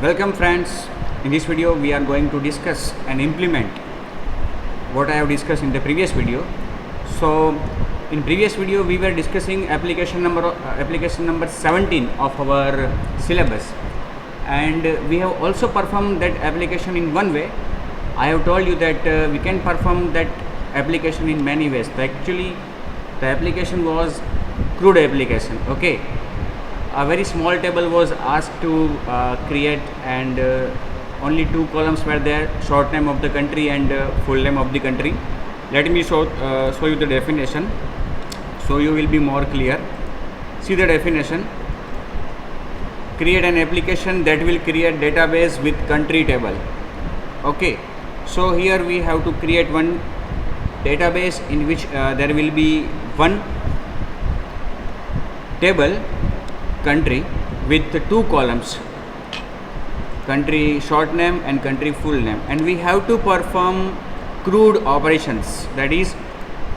Welcome friends. In this video we are going to discuss and implement what I have discussed in the previous video. So in previous video we were discussing application number 17 of our syllabus, and we have also performed that application in one way. I have told you that we can perform that application in many ways. Actually the application was crude application. Okay, a very small table was asked to create, and only two columns were there: short name of the country and full name of the country. Let me show you the definition so you will be more clear. See the definition: create an application that will create database with country table. Okay, so here we have to create one database in which there will be one table country with two columns, country short name and country full name, and we have to perform crude operations. That is,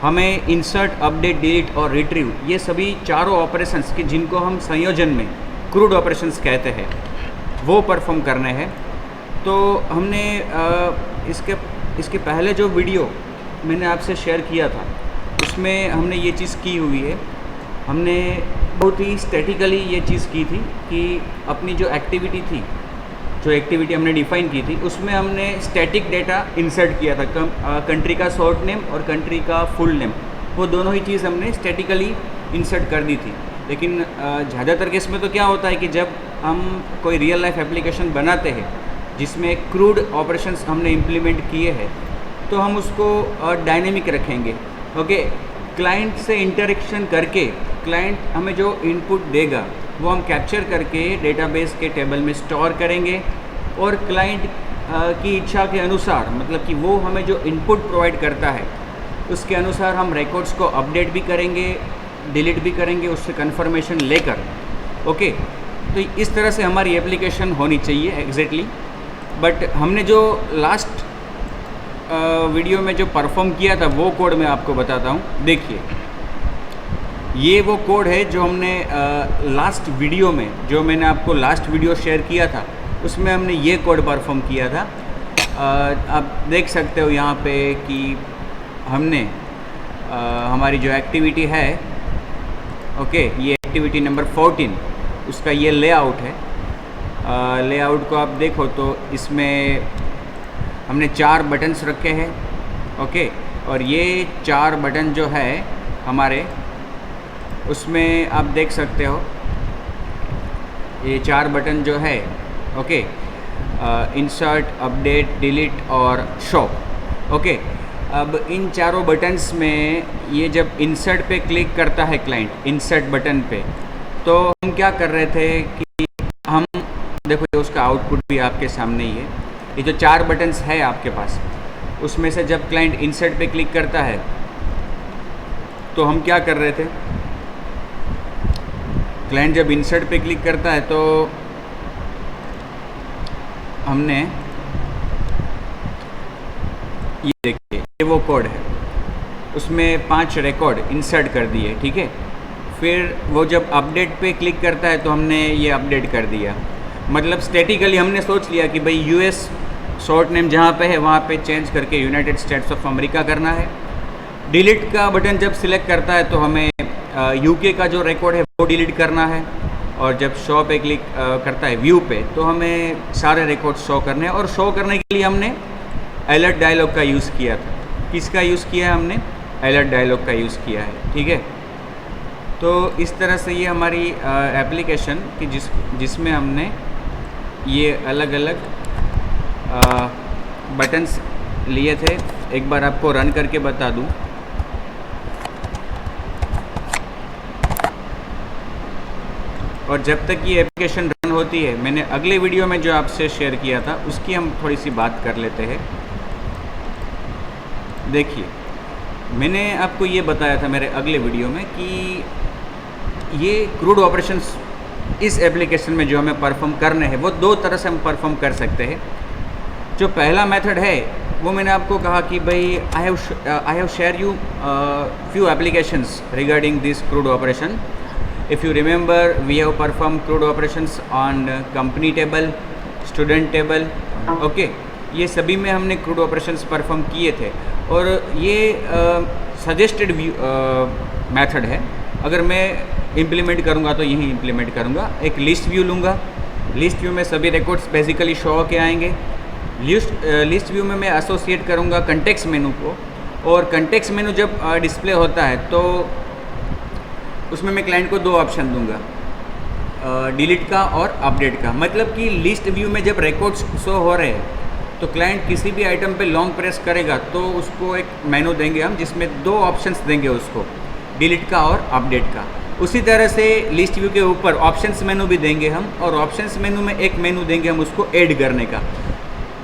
हमें insert, update, delete और retrieve, ये सभी चारों operations कि जिनको हम संयोजन में crude operations कहते हैं वो परफॉर्म करने हैं. तो हमने इसके पहले जो वीडियो मैंने आपसे शेयर किया था उसमें हमने ये चीज़ की हुई है. हमने बहुत ही स्टैटिकली ये चीज़ की थी कि अपनी जो एक्टिविटी थी, जो एक्टिविटी हमने डिफ़ाइन की थी, उसमें हमने स्टैटिक डेटा इंसर्ट किया था. कंट्री का शॉर्ट नेम और कंट्री का फुल नेम, वो दोनों ही चीज़ हमने स्टैटिकली इंसर्ट कर दी थी. लेकिन ज़्यादातर केस में तो क्या होता है कि जब हम कोई रियल लाइफ एप्लीकेशन बनाते हैं जिसमें क्रूड ऑपरेशंस हमने इम्प्लीमेंट किए हैं, तो हम उसको डायनेमिक रखेंगे. ओके, क्लाइंट से इंटरेक्शन करके क्लाइंट हमें जो इनपुट देगा वो हम कैप्चर करके डेटाबेस के टेबल में स्टोर करेंगे, और क्लाइंट की इच्छा के अनुसार, मतलब कि वो हमें जो इनपुट प्रोवाइड करता है उसके अनुसार हम रिकॉर्ड्स को अपडेट भी करेंगे, डिलीट भी करेंगे उससे कंफर्मेशन लेकर. ओके, तो इस तरह से हमारी एप्लीकेशन होनी चाहिए एग्जैक्टली. बट हमने जो लास्ट वीडियो में जो परफॉर्म किया था वो कोड मैं आपको बताता हूँ. देखिए, ये वो कोड है जो हमने लास्ट वीडियो में, जो मैंने आपको लास्ट वीडियो शेयर किया था उसमें हमने ये कोड परफॉर्म किया था. आप देख सकते हो यहाँ पे कि हमने हमारी जो एक्टिविटी है, ओके, ये एक्टिविटी नंबर 14, उसका ये लेआउट है. लेआउट को आप देखो तो इसमें हमने 4 बटन्स रखे हैं. ओके, और ये 4 बटन जो है हमारे, उसमें आप देख सकते हो ये 4 बटन जो है, ओके, इंसर्ट, अपडेट, डिलीट और शो. ओके, अब इन चारों बटन्स में ये जब इंसर्ट पे क्लिक करता है क्लाइंट, इंसर्ट बटन पे, तो हम क्या कर रहे थे कि हम देखो उसका आउटपुट भी आपके सामने ही है. ये जो 4 बटन्स है आपके पास, उसमें से जब क्लाइंट इंसर्ट पे क्लिक करता है तो हम क्या कर रहे थे, क्लाइंट जब इंसर्ट पे क्लिक करता है तो हमने ये देखिए, ये वो कोड है, उसमें 5 रिकॉर्ड इंसर्ट कर दिए. ठीक है, फिर वो जब अपडेट पे क्लिक करता है तो हमने ये अपडेट कर दिया. मतलब स्टैटिकली हमने सोच लिया कि भाई यूएस शॉर्ट नेम जहाँ पे है वहाँ पे चेंज करके यूनाइटेड स्टेट्स ऑफ अमेरिका करना है. डिलीट का बटन जब सिलेक्ट करता है तो हमें यूके का जो रिकॉर्ड है वो डिलीट करना है, और जब शो पे क्लिक करता है व्यू पे तो हमें सारे रिकॉर्ड शो करने हैं. और शो करने के लिए हमने अलर्ट डायलॉग का यूज़ किया था. किसका यूज़ किया है हमने? अलर्ट डायलॉग का यूज़ किया है. ठीक है, तो इस तरह से ये हमारी एप्लीकेशन कि जिसमें हमने ये अलग अलग बटन्स लिए थे. एक बार आपको रन करके बता दूं. और जब तक ये एप्लीकेशन रन होती है, मैंने अगले वीडियो में जो आपसे शेयर किया था उसकी हम थोड़ी सी बात कर लेते हैं. देखिए, मैंने आपको ये बताया था मेरे अगले वीडियो में कि ये क्रूड ऑपरेशंस इस एप्लीकेशन में जो हमें परफॉर्म करने हैं वो 2 तरह से हम परफॉर्म कर सकते हैं. जो पहला मेथड है वो मैंने आपको कहा कि भाई I have share you few applications regarding this crude operation. If you remember, we have performed crude operations on company table, student table, okay. ये सभी में हमने क्रूड ऑपरेशंस परफॉर्म किए थे और ये सजेस्टेड व्यू मेथड है। अगर मैं इम्प्लीमेंट करूँगा तो यही इम्प्लीमेंट करूँगा। एक लिस्ट व्यू लूँगा, लिस्ट व्यू में सभी रिकॉर्ड्स बेसिकली शो होके आएंगे। लिस्ट व्यू में मैं एसोसिएट करूँगा कंटेक्स्ट मेनू को, और कंटेक्स्ट मेनू जब डिस्प्ले होता है तो उसमें मैं क्लाइंट को दो ऑप्शन दूंगा, डिलीट का और अपडेट का। मतलब कि लिस्ट व्यू में जब रिकॉर्ड्स शो हो रहे हैं तो क्लाइंट किसी भी आइटम पे लॉन्ग प्रेस करेगा तो उसको एक मेनू देंगे हम, जिसमें दो ऑप्शंस देंगे उसको, डिलीट का और अपडेट का। उसी तरह से लिस्ट व्यू के ऊपर ऑप्शंस मेनू भी देंगे हम, और ऑप्शंस मेनू में एक मेनू देंगे हम उसको ऐड करने का,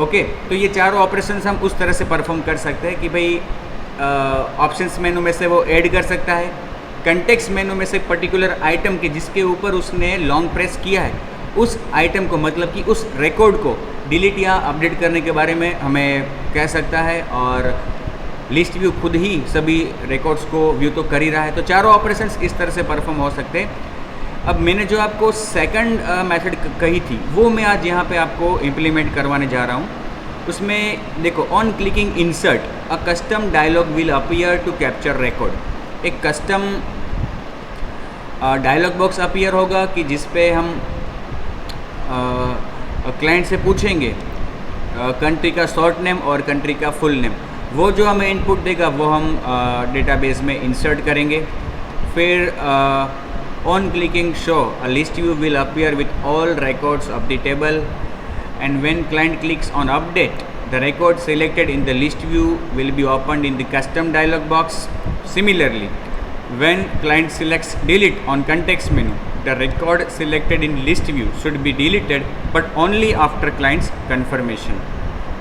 ओके। तो ये चारों ऑपरेशंस हम उस तरह से परफॉर्म कर सकते हैं कि भाई ऑप्शंस मेनू में से वो ऐड कर सकता है, कंटेक्स्ट मेनू में से पर्टिकुलर आइटम के जिसके ऊपर उसने लॉन्ग प्रेस किया है उस आइटम को, मतलब कि उस रिकॉर्ड को डिलीट या अपडेट करने के बारे में हमें कह सकता है। और लिस्ट व्यू खुद ही सभी रिकॉर्ड्स को व्यू तो कर ही रहा है। तो चारों ऑपरेशंस इस तरह से परफॉर्म हो सकते हैं। अब मैंने जो आपको सेकंड मेथड कही थी वो मैं आज यहाँ पे आपको इम्प्लीमेंट करवाने जा रहा हूँ। उसमें देखो, on clicking insert a custom dialog will appear to capture record. एक कस्टम डायलॉग बॉक्स अपीयर होगा कि जिस पे हम क्लाइंट से पूछेंगे कंट्री का शॉर्ट नेम और कंट्री का फुल नेम। वो जो हमें इनपुट देगा वो हम डेटाबेस में इंसर्ट करेंगे। फिर on clicking show a list view will appear with all records of the table, and when client clicks on update, the record selected in the list view will be opened in the custom dialog box. Similarly, when client selects delete on context menu, the record selected in list view should be deleted, but only after client's confirmation.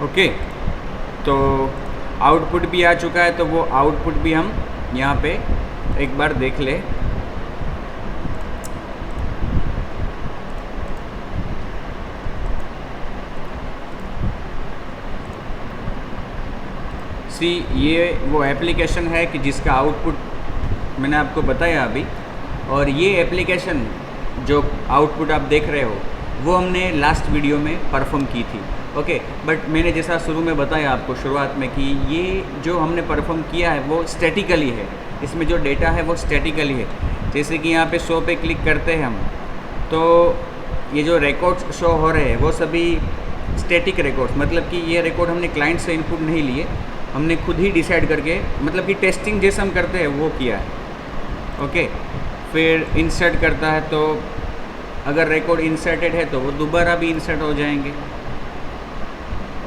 Okay, तो output भी आ चुका है, तो वो output भी हम यहाँ पे एक बार देख ले। ये वो एप्लीकेशन है कि जिसका आउटपुट मैंने आपको बताया अभी, और ये एप्लीकेशन जो आउटपुट आप देख रहे हो वो हमने लास्ट वीडियो में परफॉर्म की थी, ओके। बट मैंने जैसा शुरू में बताया आपको शुरुआत में कि ये जो हमने परफॉर्म किया है वो स्टैटिकली है, इसमें जो डेटा है वो स्टैटिकली है। जैसे कि यहाँ पे शो पे क्लिक करते हैं हम, तो ये जो रिकॉर्ड्स शो हो रहे हैं वो सभी स्टैटिक रिकॉर्ड्स, मतलब कि ये रिकॉर्ड हमने क्लाइंट से इनपुट नहीं लिए, हमने खुद ही डिसाइड करके, मतलब कि टेस्टिंग जैसे हम करते हैं वो किया है, ओके। फिर इंसर्ट करता है, तो अगर रिकॉर्ड इंसर्टेड है तो वो दोबारा भी इंसर्ट हो जाएंगे,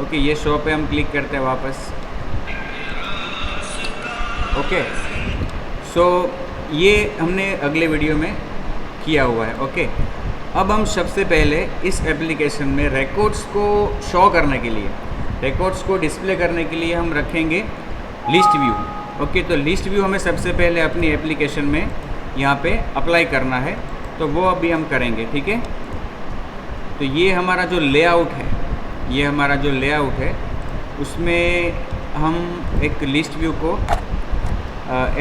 ओके। ये शो पे हम क्लिक करते हैं वापस, ओके। सो ये हमने अगले वीडियो में किया हुआ है, ओके। अब हम सबसे पहले इस एप्लीकेशन में रिकॉर्ड्स को शो करने के लिए, रिकॉर्ड्स को डिस्प्ले करने के लिए हम रखेंगे लिस्ट व्यू, ओके। तो लिस्ट व्यू हमें सबसे पहले अपनी एप्लीकेशन में यहाँ पे अप्लाई करना है, तो वो अभी हम करेंगे, ठीक है। तो ये हमारा जो लेआउट है, ये हमारा जो लेआउट है उसमें हम एक लिस्ट व्यू को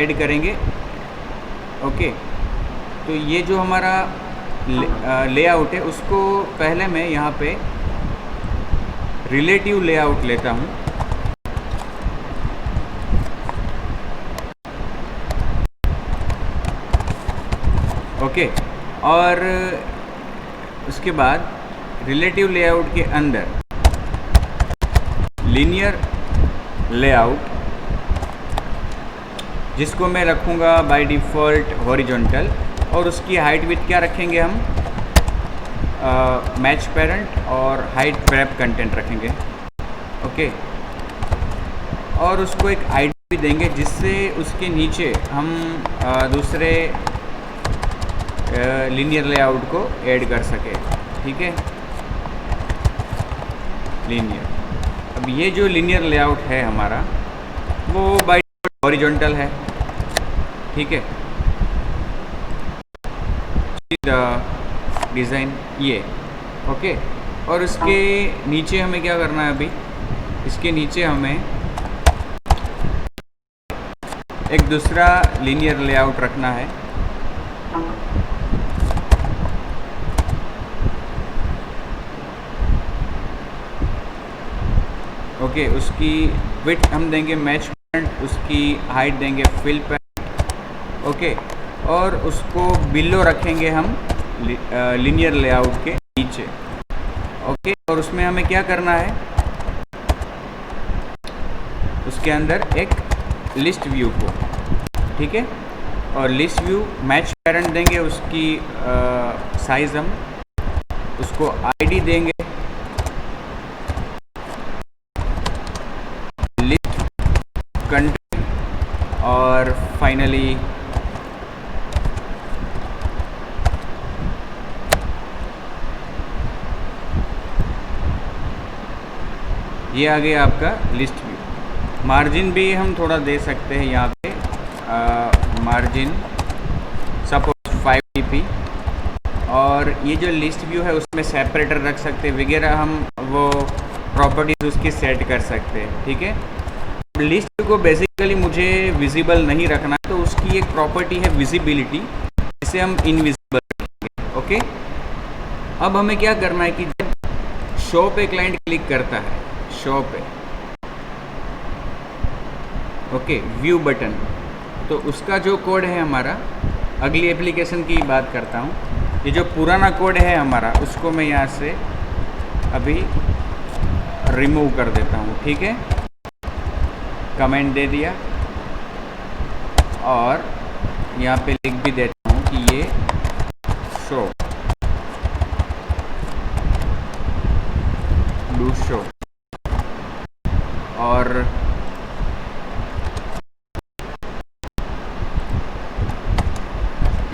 ऐड करेंगे, ओके। तो ये जो हमारा लेआउट है उसको पहले मैं यहाँ पे रिलेटिव लेआउट लेता हूँ, ओके। और उसके बाद रिलेटिव लेआउट के अंदर लीनियर लेआउट, जिसको मैं रखूँगा बाय डिफ़ॉल्ट हॉरिजॉन्टल, और उसकी हाइट विड्थ क्या रखेंगे हम, मैच पेरेंट और हाइट wrap कंटेंट रखेंगे, ओके। और उसको एक आईडी भी देंगे जिससे उसके नीचे हम दूसरे लीनियर लेआउट को ऐड कर सके, ठीक है, लीनियर। अब ये जो लीनियर लेआउट है हमारा वो बाय हॉरिजॉन्टल है, ठीक है। डिज़ाइन ये, ओके। और इसके नीचे हमें क्या करना है, अभी इसके नीचे हमें एक दूसरा लीनियर लेआउट रखना है, ओके, उसकी विड्थ हम देंगे मैच पैरेंट, उसकी हाइट देंगे फिल पैरेंट। ओके, और उसको बिलो रखेंगे हम लीनियर लेआउट के नीचे। ओके, और उसमें हमें क्या करना है, उसके अंदर एक लिस्ट व्यू को, ठीक है, और लिस्ट व्यू मैच पैरेंट देंगे, उसकी साइज़ हम उसको आईडी देंगे, लिस्ट कंट्री, और फाइनली ये आ गया आपका लिस्ट व्यू। मार्जिन भी हम थोड़ा दे सकते हैं यहाँ पे, मार्जिन सपोज 5 dp, और ये जो लिस्ट व्यू है उसमें सेपरेटर रख सकते हैं वगैरह, हम वो प्रॉपर्टीज़ उसकी सेट कर सकते हैं, ठीक है। लिस्ट व्यू को बेसिकली मुझे विजिबल नहीं रखना है, तो उसकी एक प्रॉपर्टी है विजिबिलिटी, जिसे हम इनविजिबल रखेंगे। ओके, अब हमें क्या करना है कि जब शो पे क्लाइंट क्लिक करता है, शो पे, ओके, व्यू बटन, तो उसका जो कोड है हमारा, अगली एप्लीकेशन की बात करता हूँ, ये जो पुराना कोड है हमारा उसको मैं यहाँ से अभी रिमूव कर देता हूँ, ठीक है। कमेंट दे दिया और यहाँ पे लिख भी देता हूँ कि ये शो, डू शो, और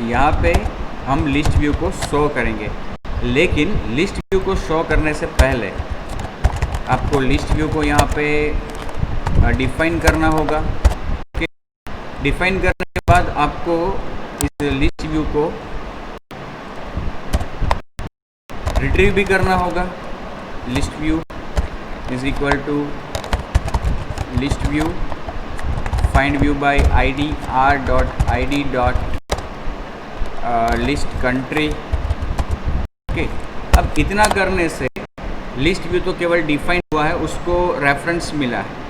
यहाँ पे हम लिस्ट व्यू को शो करेंगे। लेकिन लिस्ट व्यू को शो करने से पहले आपको लिस्ट व्यू को यहाँ पे डिफाइन करना होगा। डिफाइन करने के बाद आपको इस लिस्ट व्यू को रिट्रीव भी करना होगा। List view is equal to list view find view by id r.id list country. Okay, अब इतना करने से लिस्ट व्यू तो केवल डिफाइन हुआ है, उसको रेफरेंस मिला है।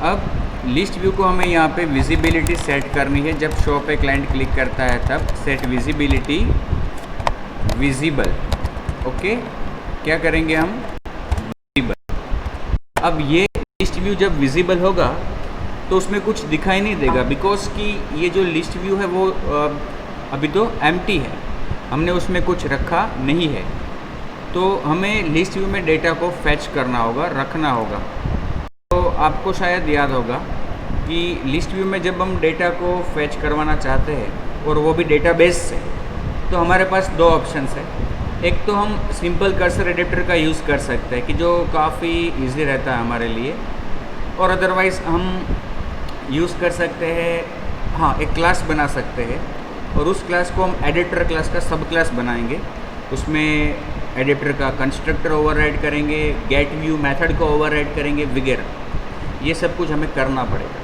अब लिस्ट व्यू को हमें यहाँ पे विजिबिलिटी सेट करनी है। जब शो पे क्लाइंट क्लिक करता है तब सेट विजिबिलिटी विजिबल। ओके, क्या करेंगे हम, विजिबल। अब ये लिस्ट व्यू जब विजिबल होगा तो उसमें कुछ दिखाई नहीं देगा, बिकॉज कि ये जो लिस्ट व्यू है वो अभी तो एम्प्टी है, हमने उसमें कुछ रखा नहीं है। तो हमें लिस्ट व्यू में डेटा को फैच करना होगा, रखना होगा। तो आपको शायद याद होगा कि लिस्ट व्यू में जब हम डेटा को फैच करवाना चाहते हैं और वो भी डेटाबेस से, तो हमारे पास दो ऑप्शंस है। एक तो हम सिंपल कर्सर एडिटर का यूज़ कर सकते हैं कि जो काफ़ी इजी रहता है हमारे लिए, और अदरवाइज़ हम यूज़ कर सकते हैं, हाँ, एक क्लास बना सकते हैं और उस क्लास को हम एडिटर क्लास का सब क्लास बनाएंगे। उसमें एडिटर का कंस्ट्रक्टर ओवरराइड करेंगे, गेट व्यू मेथड को ओवरराइड करेंगे वगैरह, ये सब कुछ हमें करना पड़ेगा।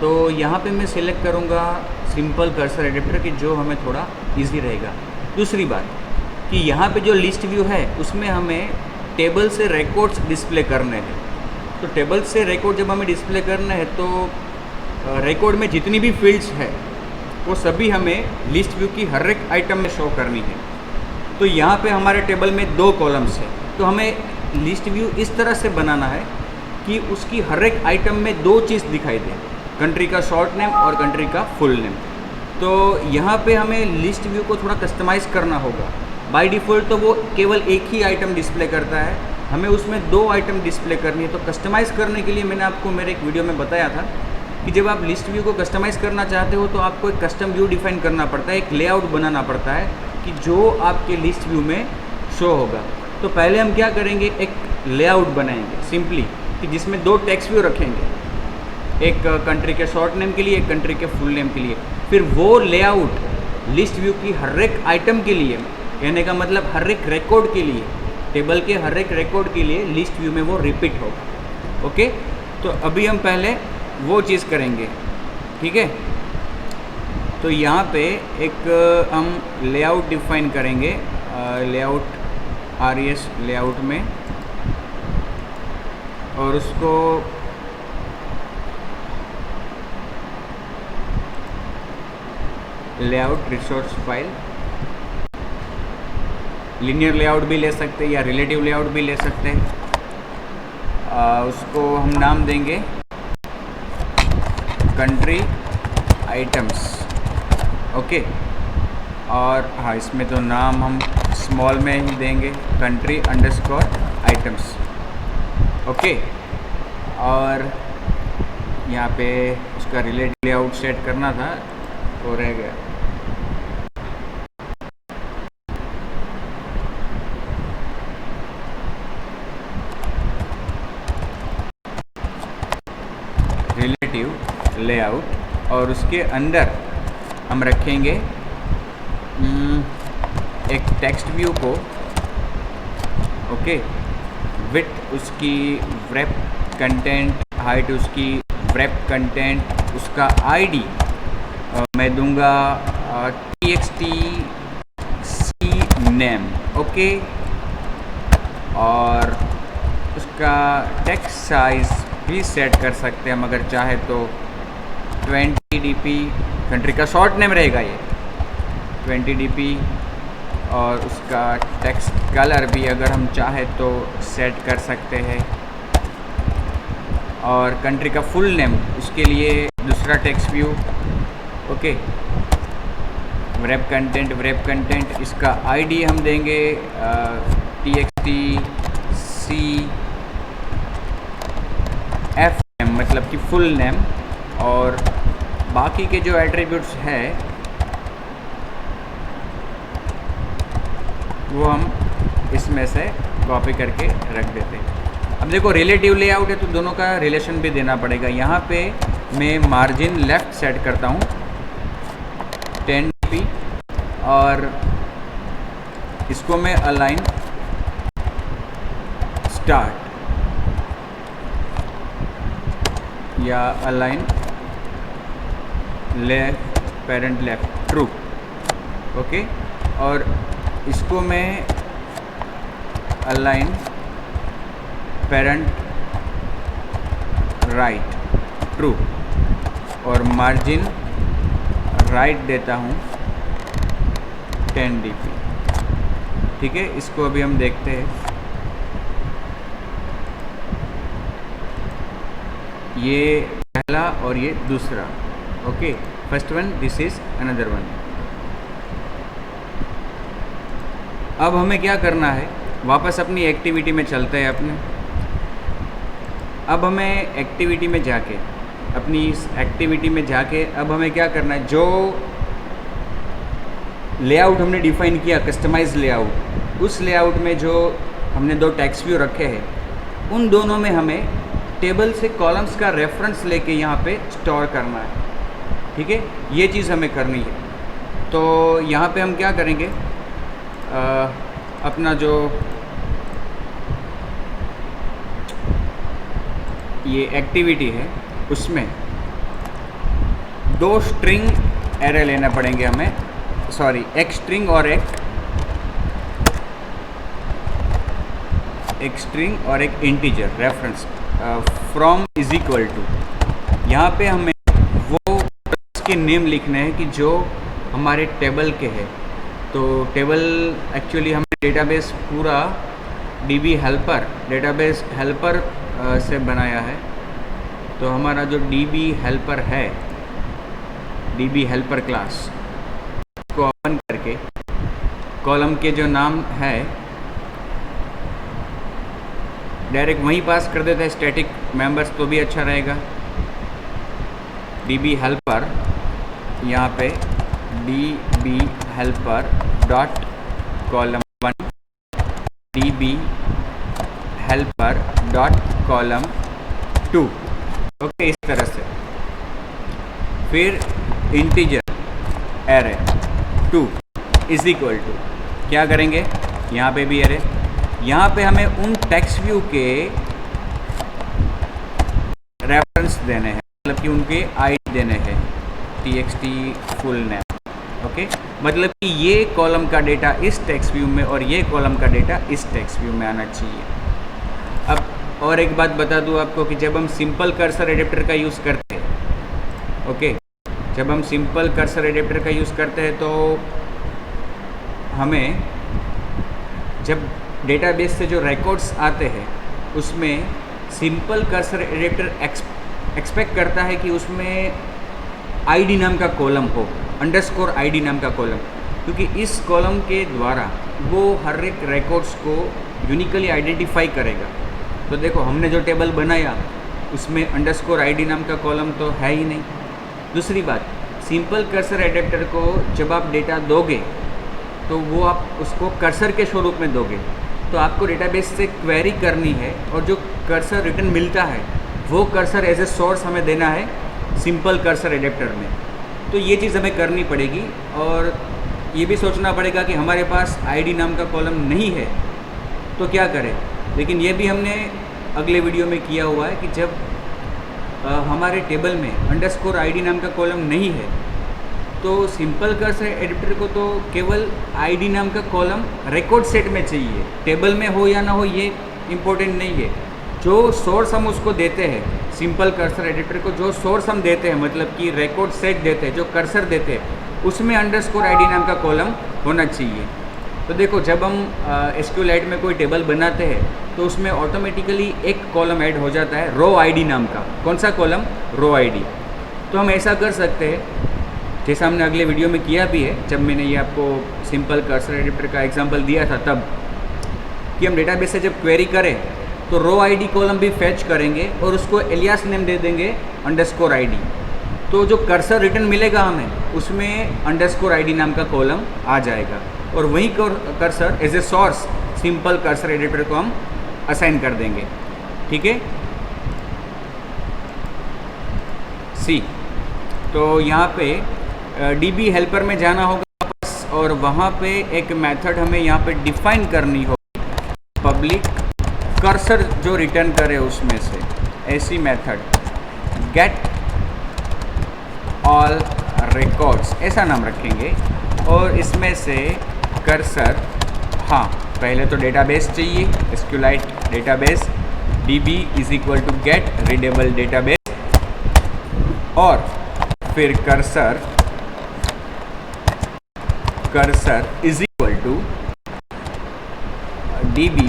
तो यहाँ पे मैं सिलेक्ट करूँगा सिंपल कर्सर एडिटर की, जो हमें थोड़ा इजी रहेगा। दूसरी बात कि यहाँ पे जो लिस्ट व्यू है उसमें हमें टेबल से रिकॉर्ड्स डिस्प्ले करने हैं। तो टेबल से रिकॉर्ड जब हमें डिस्प्ले करना है तो रिकॉर्ड में जितनी भी फील्ड्स है वो सभी हमें लिस्ट व्यू की हर एक आइटम में शो करनी है। तो यहाँ पे हमारे टेबल में 2 कॉलम्स है, तो हमें लिस्ट व्यू इस तरह से बनाना है कि उसकी हर एक आइटम में 2 चीज़ दिखाई दे, कंट्री का शॉर्ट नेम और कंट्री का फुल नेम। तो यहाँ पे हमें लिस्ट व्यू को थोड़ा कस्टमाइज़ करना होगा। बाय डिफ़ॉल्ट तो वो केवल एक ही आइटम डिस्प्ले करता है, हमें उसमें 2 आइटम डिस्प्ले करनी है। तो कस्टमाइज़ करने के लिए मैंने आपको मेरे एक वीडियो में बताया था कि जब आप लिस्ट व्यू को कस्टमाइज़ करना चाहते हो तो आपको एक कस्टम व्यू डिफाइन करना पड़ता है, एक लेआउट बनाना पड़ता है कि जो आपके लिस्ट व्यू में शो होगा। तो पहले हम क्या करेंगे, एक लेआउट बनाएंगे सिंपली, कि जिसमें 2 टेक्स्ट व्यू रखेंगे, एक कंट्री के शॉर्ट नेम के लिए, एक कंट्री के फुल नेम के लिए। फिर वो लेआउट लिस्ट व्यू की हर एक आइटम के लिए, कहने का मतलब हर एक रिकॉर्ड के लिए, टेबल के हर एक रिकॉर्ड के लिए लिस्ट व्यू में वो रिपीट होगा। ओके, तो अभी हम पहले वो चीज़ करेंगे, ठीक है। तो यहाँ पे एक हम लेआउट डिफाइन करेंगे, लेआउट RES लेआउट में और उसको layout resource file, linear layout भी ले सकते हैं या रिलेटिव लेआउट भी ले सकते हैं। उसको हम नाम देंगे कंट्री आइटम्स। ओके, और हाँ, इसमें तो नाम हम स्मॉल में ही देंगे, कंट्री अंडरस्कोर आइटम्स। ओके, और यहाँ पे उसका रिलेटिव लेआउट सेट करना था, वो रह गया। रिलेटिव लेआउट, और उसके अंदर हम रखेंगे एक टेक्स्ट व्यू को। ओके, विड्थ उसकी wrap कंटेंट, हाइट उसकी wrap कंटेंट, उसका आईडी मैं दूंगा txt cname। ओके, और उसका टेक्स्ट साइज भी सेट कर सकते हैं हम अगर चाहे तो 20 dp। कंट्री का शॉर्ट नेम रहेगा ये 20 dp, और उसका टेक्स्ट कलर भी अगर हम चाहे तो सेट कर सकते हैं। और कंट्री का फुल नेम, उसके लिए दूसरा text view. Okay, wrap content, इसका आईडी हम देंगे txt cfname, मतलब कि फुल नेम। और बाकी के जो एट्रीब्यूट्स है वो हम इसमें से कॉपी करके रख देते हैं। अब देखो, रिलेटिव लेआउट है तो दोनों का रिलेशन भी देना पड़ेगा। यहाँ पे मैं मार्जिन लेफ़्ट सेट करता हूँ 10 dp, और इसको मैं अलाइन स्टार्ट या align left parent left true. Okay, और इसको मैं अलाइन पेरेंट राइट ट्रू, और मार्जिन राइट देता हूँ 10 dp। ठीक है, इसको अभी हम देखते हैं। ये पहला और ये दूसरा। Okay, first one, this is another one. अब हमें क्या करना है, वापस अपनी एक्टिविटी में चलते हैं अपने। अब हमें एक्टिविटी में जाके, अपनी इस एक्टिविटी में जाके अब हमें क्या करना है, जो लेआउट हमने डिफाइन किया कस्टमाइज लेआउट, उस लेआउट में जो हमने दो टेक्स्ट व्यू रखे हैं, उन दोनों में हमें टेबल से कॉलम्स का रेफरेंस लेके यहाँ पे स्टोर करना है। ठीक है, ये चीज़ हमें करनी है। तो यहाँ पे हम क्या करेंगे, अपना जो ये एक्टिविटी है उसमें दो स्ट्रिंग एरे लेना पड़ेंगे हमें, सॉरी, एक स्ट्रिंग और एक स्ट्रिंग और एक integer reference from is equal to. यहाँ पे हमें वो के नेम लिखने हैं कि जो हमारे टेबल के हैं। तो टेबल एक्चुअली हमने डेटाबेस पूरा DB हेल्पर, डेटाबेस हेल्पर से बनाया है। तो हमारा जो DB हेल्पर है, DB हेल्पर क्लास को ओपन करके कॉलम के जो नाम है डायरेक्ट वहीं पास कर देते हैं, स्टैटिक मेंबर्स, तो भी अच्छा रहेगा। DB हेल्पर, यहाँ पे DB helper dot column 1, DB helper dot column 2। Okay, इस तरह से। फिर integer array 2 is equal to, क्या करेंगे, यहाँ पे भी एरे, यहाँ पे हमें उन टेक्स्ट व्यू के रेफरेंस देने हैं, मतलब कि उनके आईडी देने हैं, txt फुल नेम। ओके, मतलब कि ये कॉलम का डेटा इस टेक्स्ट व्यू में और ये कॉलम का डेटा इस टेक्स्ट व्यू में आना चाहिए। अब और एक बात बता दूँ आपको कि जब हम सिंपल कर्सर एडेप्टर का यूज़ करते हैं, ओके, जब हम सिंपल कर्सर एडेप्टर का यूज़ करते हैं तो हमें जब डेटाबेस से जो रिकॉर्ड्स आते हैं उसमें सिंपल कर्सर एडेप्टर एक्सपेक्ट करता है कि उसमें आईडी नाम का कॉलम हो, अंडरस्कोर आईडी नाम का कॉलम, क्योंकि इस कॉलम के द्वारा वो हर एक रिकॉर्ड्स को यूनिकली आइडेंटिफाई करेगा। तो देखो हमने जो टेबल बनाया उसमें अंडरस्कोर आईडी नाम का कॉलम तो है ही नहीं। दूसरी बात, सिंपल कर्सर एडेप्टर को जब आप डेटा दोगे तो वो आप उसको कर्सर के स्वरूप में दोगे, तो आपको डेटाबेस से क्वेरी करनी है और जो कर्सर रिटर्न मिलता है वो कर्सर एज ए सोर्स हमें देना है सिंपल कर्सर एडेप्टर में। तो ये चीज़ हमें करनी पड़ेगी और ये भी सोचना पड़ेगा कि हमारे पास आईडी नाम का कॉलम नहीं है तो क्या करें। लेकिन ये भी हमने अगले वीडियो में किया हुआ है कि जब हमारे टेबल में अंडरस्कोर आईडी नाम का कॉलम नहीं है तो सिंपल कर्सर एडिटर को तो केवल आईडी नाम का कॉलम रिकॉर्ड सेट में चाहिए, टेबल में हो या ना हो ये इम्पोर्टेंट नहीं है। जो सोर्स हम उसको देते हैं, सिंपल कर्सर एडिटर को जो सोर्स हम देते हैं, मतलब कि रिकॉर्ड सेट देते हैं, जो कर्सर देते हैं, उसमें अंडरस्कोर आईडी नाम का कॉलम होना चाहिए। तो देखो जब हम SQLite में कोई टेबल बनाते हैं तो उसमें ऑटोमेटिकली एक कॉलम ऐड हो जाता है रो आईडी नाम का। कौन सा कॉलम? रो आईडी। तो हम ऐसा कर सकते हैं जैसा हमने अगले वीडियो में किया भी है, जब मैंने ये आपको सिंपल कर्सर एडिटर का एग्जांपल दिया था तब, कि हम डेटाबेस से जब क्वेरी करें तो रो आईडी कॉलम भी फैच करेंगे और उसको एलियास नेम दे देंगे अंडरस्कोर आईडी। तो जो कर्सर रिटर्न मिलेगा हमें उसमें अंडरस्कोर आईडी नाम का कॉलम आ जाएगा और वही cursor as a source simple cursor editor को हम असाइन कर देंगे। ठीक है, सी। तो यहाँ पे DB हेल्पर में जाना होगा वापस और वहाँ पे एक मेथड हमें यहाँ पे डिफाइन करनी होगी, पब्लिक कर्सर जो रिटर्न करे उसमें से ऐसी मेथड गेट ऑल रिकॉर्ड्स ऐसा नाम रखेंगे और इसमें से कर्सर, हाँ पहले तो डेटाबेस चाहिए, SQLite database, DB is equal to get readable database और फिर cursor is equal to DB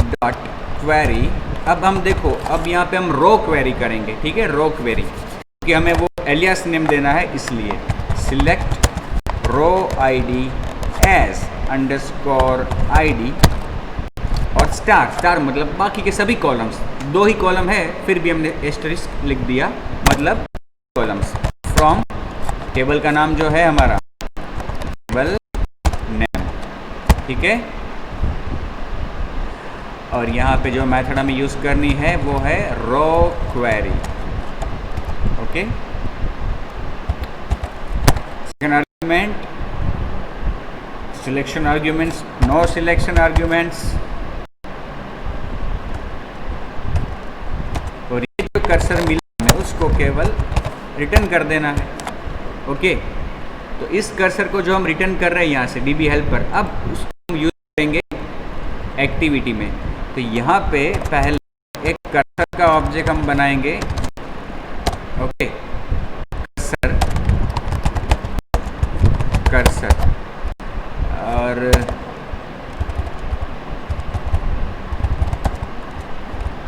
dot query. अब हम देखो, अब यहाँ पे हम रो क्वेरी करेंगे, ठीक है, रो क्वेरी, क्योंकि हमें वो एलियास नेम देना है, इसलिए सिलेक्ट रो आईडी एज अंडरस्कोर आईडी और स्टार मतलब बाकी के सभी कॉलम्स, दो ही कॉलम है फिर भी हमने एस्टरिस्क लिख दिया, मतलब कॉलम्स फ्रॉम टेबल का नाम जो है हमारा टेबल नेम। ठीक है, और यहाँ पे जो मेथड हमें यूज़ करनी है वो है row query. Okay, second argument selection arguments, no selection arguments. और ये जो कर्सर मिला हमें उसको केवल रिटर्न कर देना है। ओके, तो इस कर्सर को जो हम रिटर्न कर रहे हैं यहाँ से DB हेल्पर, अब उसको हम यूज करेंगे एक्टिविटी में। तो यहाँ पे पहले एक कर्सर का ऑब्जेक्ट हम बनाएंगे। ओके, कर्सर और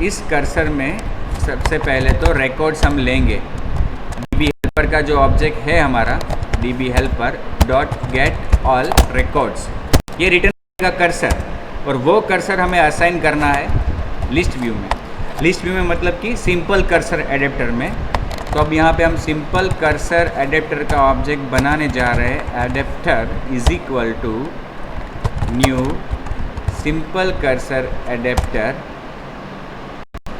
इस कर्सर में सबसे पहले तो रिकॉर्ड्स हम लेंगे। DB हेल्पर का जो ऑब्जेक्ट है हमारा DB helper dot get all records, ये रिटर्न करेगा कर्सर और वो कर्सर हमें असाइन करना है लिस्ट व्यू में। लिस्ट व्यू में मतलब कि सिंपल कर्सर एडेप्टर में। तो अब यहाँ पे हम सिंपल कर्सर एडेप्टर का ऑब्जेक्ट बनाने जा रहे हैं। Adapter is equal to new simple cursor adapter,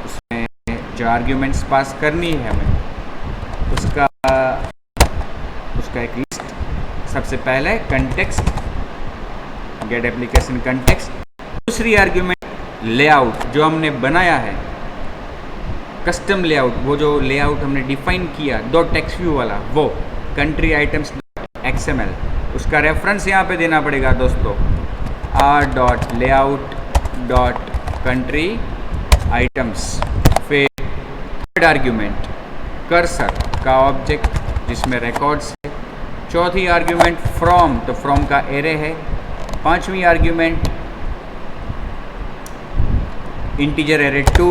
उसमें जो आर्ग्यूमेंट्स पास करनी है हमें उसका एक लिस्ट। सबसे पहले कंटेक्स्ट, गेट एप्लीकेशन कंटेक्स्ट। दूसरी आर्ग्यूमेंट लेआउट जो हमने बनाया है, कस्टम लेआउट, वो जो लेआउट हमने डिफाइन किया दो टेक्स्ट व्यू वाला, वो कंट्री आइटम्स XML, उसका रेफरेंस यहाँ पे देना पड़ेगा दोस्तों, r.layout.country आइटम्स, फिर थर्ड आर्ग्यूमेंट कर्सर का ऑब्जेक्ट जिसमें रिकॉर्ड्स है, चौथी आर्ग्यूमेंट फ्रॉम, तो फ्रॉम का एरे है, पांचवी आर्ग्यूमेंट इंटीजर एरे 2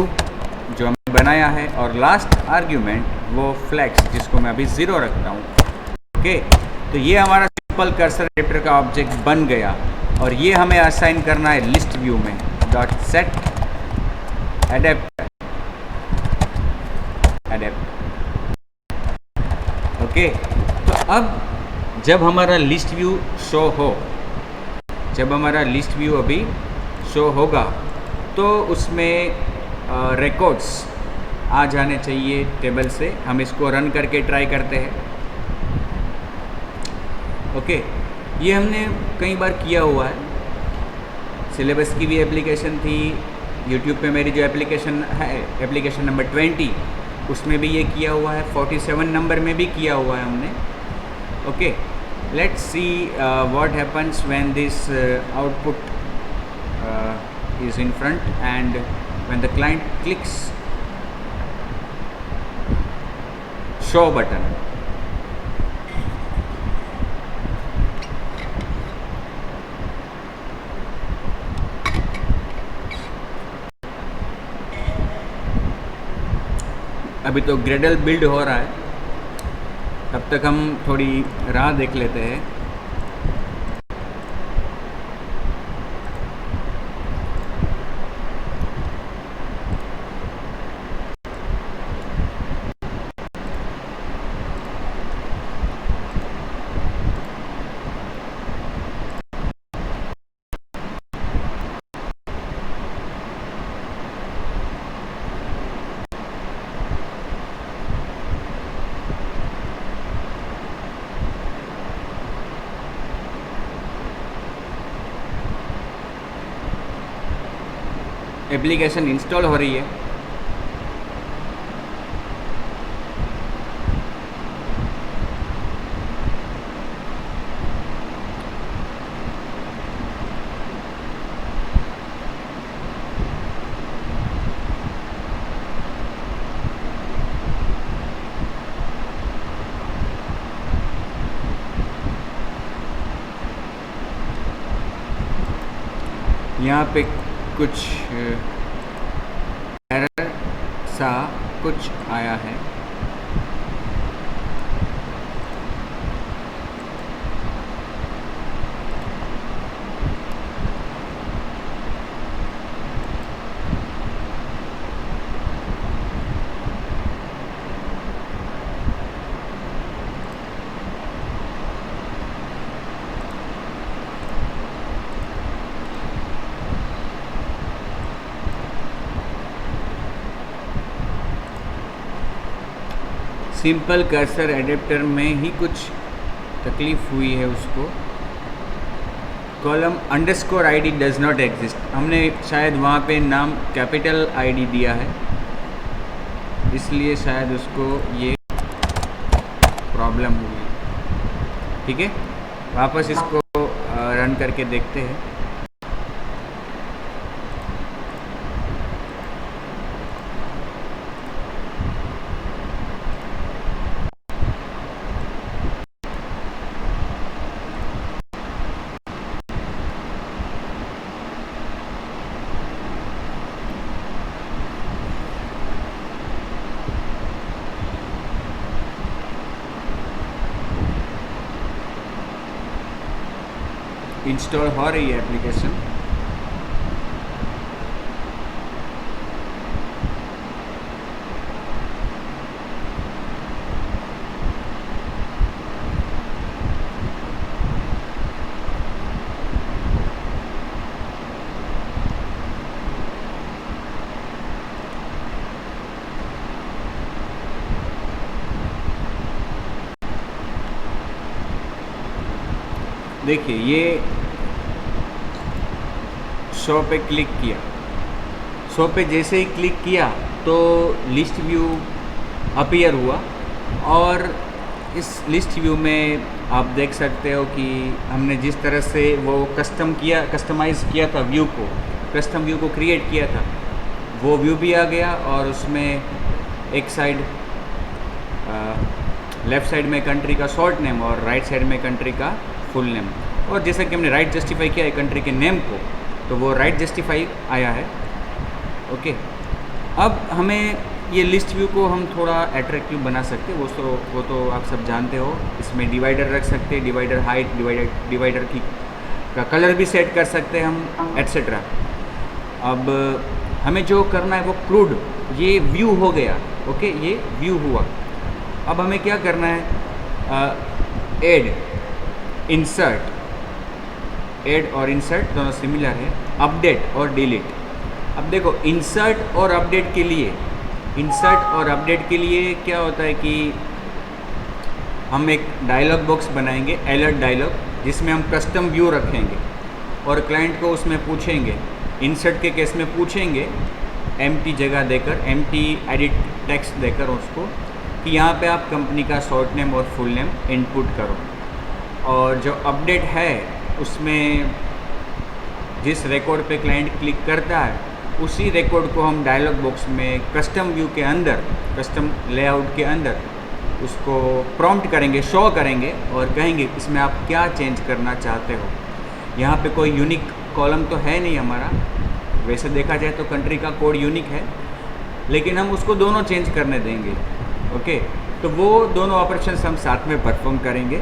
जो हमने बनाया है, और लास्ट आर्ग्यूमेंट वो फ्लैक्स जिसको मैं अभी 0 रखता हूँ। ओके, तो ये हमारा सिंपल कर्सर एडेप्टर का ऑब्जेक्ट बन गया, और ये हमें असाइन करना है लिस्ट व्यू में डॉट सेट एडेप्टर ओके। तो अब जब हमारा लिस्ट व्यू शो हो, जब हमारा लिस्ट व्यू अभी शो होगा तो उसमें रिकॉर्ड्स आ जाने चाहिए टेबल से। हम इसको रन करके ट्राई करते हैं। ओके, ये हमने कई बार किया हुआ है। सिलेबस की भी एप्लीकेशन थी, यूट्यूब पे मेरी जो एप्लीकेशन है, एप्लीकेशन नंबर 20, उसमें भी ये किया हुआ है, 47 नंबर में भी किया हुआ है हमने। Okay, let's see what happens when this output is in front and when the client clicks show button. अभी तो ग्रेडल बिल्ड हो रहा है, तब तक हम थोड़ी राह देख लेते हैं। एप्लीकेशन इंस्टॉल हो रही है। यहाँ पे कुछ एरर सा कुछ आया है। सिंपल कर्सर एडेप्टर में ही कुछ तकलीफ हुई है उसको। Column underscore ID does not exist, हमने शायद वहाँ पे नाम कैपिटल आईडी दिया है, इसलिए शायद उसको ये प्रॉब्लम हुई। ठीक है, वापस इसको रन करके देखते हैं। इंस्टॉल हो रही है एप्लीकेशन। देखिए, ये शो पे क्लिक किया, शो पे जैसे ही क्लिक किया तो लिस्ट व्यू अपीयर हुआ, और इस लिस्ट व्यू में आप देख सकते हो कि हमने जिस तरह से वो कस्टमाइज़ किया था व्यू को, कस्टम व्यू को क्रिएट किया था, वो व्यू भी आ गया और उसमें एक साइड लेफ़्ट साइड में कंट्री का शॉर्ट नेम और राइट साइड में कंट्री का फुल नेम। और जैसा कि हमने राइट जस्टिफाई किया है कंट्री के नेम को, तो वो राइट जस्टिफाई आया है। ओके, अब हमें ये लिस्ट व्यू को हम थोड़ा अट्रैक्टिव बना सकते हैं, वो तो आप सब जानते हो। इसमें डिवाइडर रख सकते हैं, डिवाइडर हाइट, डिवाइडर की का कलर भी सेट कर सकते हैं हम, एट्सेट्रा। अब हमें जो करना है वो क्रूड, ये व्यू हो गया। ओके, ये व्यू हुआ। अब हमें क्या करना है, ऐड, इंसर्ट। ऐड और इंसर्ट दोनों सिमिलर है, अपडेट और डिलीट। अब देखो, इंसर्ट और अपडेट के लिए क्या होता है कि हम एक डायलॉग बॉक्स बनाएंगे, अलर्ट डायलॉग, जिसमें हम कस्टम व्यू रखेंगे और क्लाइंट को उसमें पूछेंगे, इंसर्ट के केस में पूछेंगे एम्प्टी जगह देकर, एम्प्टी एडिट टेक्स्ट देकर उसको कि यहाँ पे आप कंपनी का शॉर्ट नेम और फुल नेम इनपुट करो। और जो अपडेट है उसमें जिस रिकॉर्ड पे क्लाइंट क्लिक करता है उसी रिकॉर्ड को हम डायलॉग बॉक्स में कस्टम व्यू के अंदर, कस्टम लेआउट के अंदर उसको प्रॉम्प्ट करेंगे, शो करेंगे और कहेंगे इसमें आप क्या चेंज करना चाहते हो। यहाँ पे कोई यूनिक कॉलम तो है नहीं हमारा, वैसे देखा जाए तो कंट्री का कोड यूनिक है, लेकिन हम उसको दोनों चेंज करने देंगे। ओके, तो वो दोनों ऑपरेशंस हम साथ में परफॉर्म करेंगे।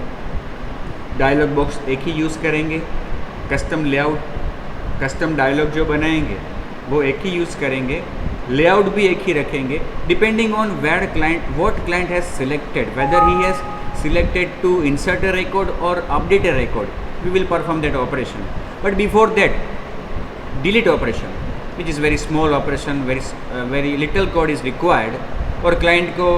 डायलॉग बॉक्स एक ही यूज़ करेंगे, कस्टम लेआउट, कस्टम डायलॉग जो बनाएंगे वो एक ही यूज़ करेंगे, लेआउट भी एक ही रखेंगे, depending on what client has selected, whether he has selected to insert a record or update a record, we will perform that operation. But before that, delete operation, which is very small operation, very little code is required. और client को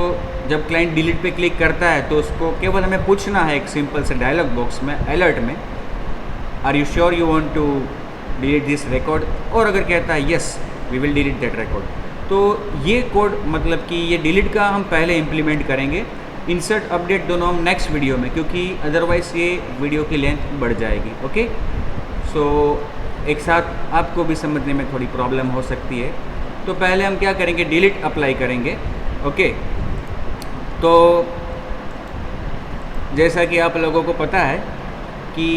जब client delete पे click करता है तो उसको केवल हमें पूछना है एक सिंपल से डायलॉग बॉक्स में, अलर्ट में, are you sure you want to delete this record, और अगर कहता है yes we will delete that record, तो ये कोड मतलब कि ये डिलीट का हम पहले इम्प्लीमेंट करेंगे, इंसर्ट अपडेट दोनों हम नेक्स्ट वीडियो में, क्योंकि अदरवाइज़ ये वीडियो की लेंथ बढ़ जाएगी। ओके, सो एक साथ आपको भी समझने में थोड़ी प्रॉब्लम हो सकती है। तो पहले हम क्या करेंगे, डिलीट अप्लाई करेंगे। ओके, तो जैसा कि आप लोगों को पता है कि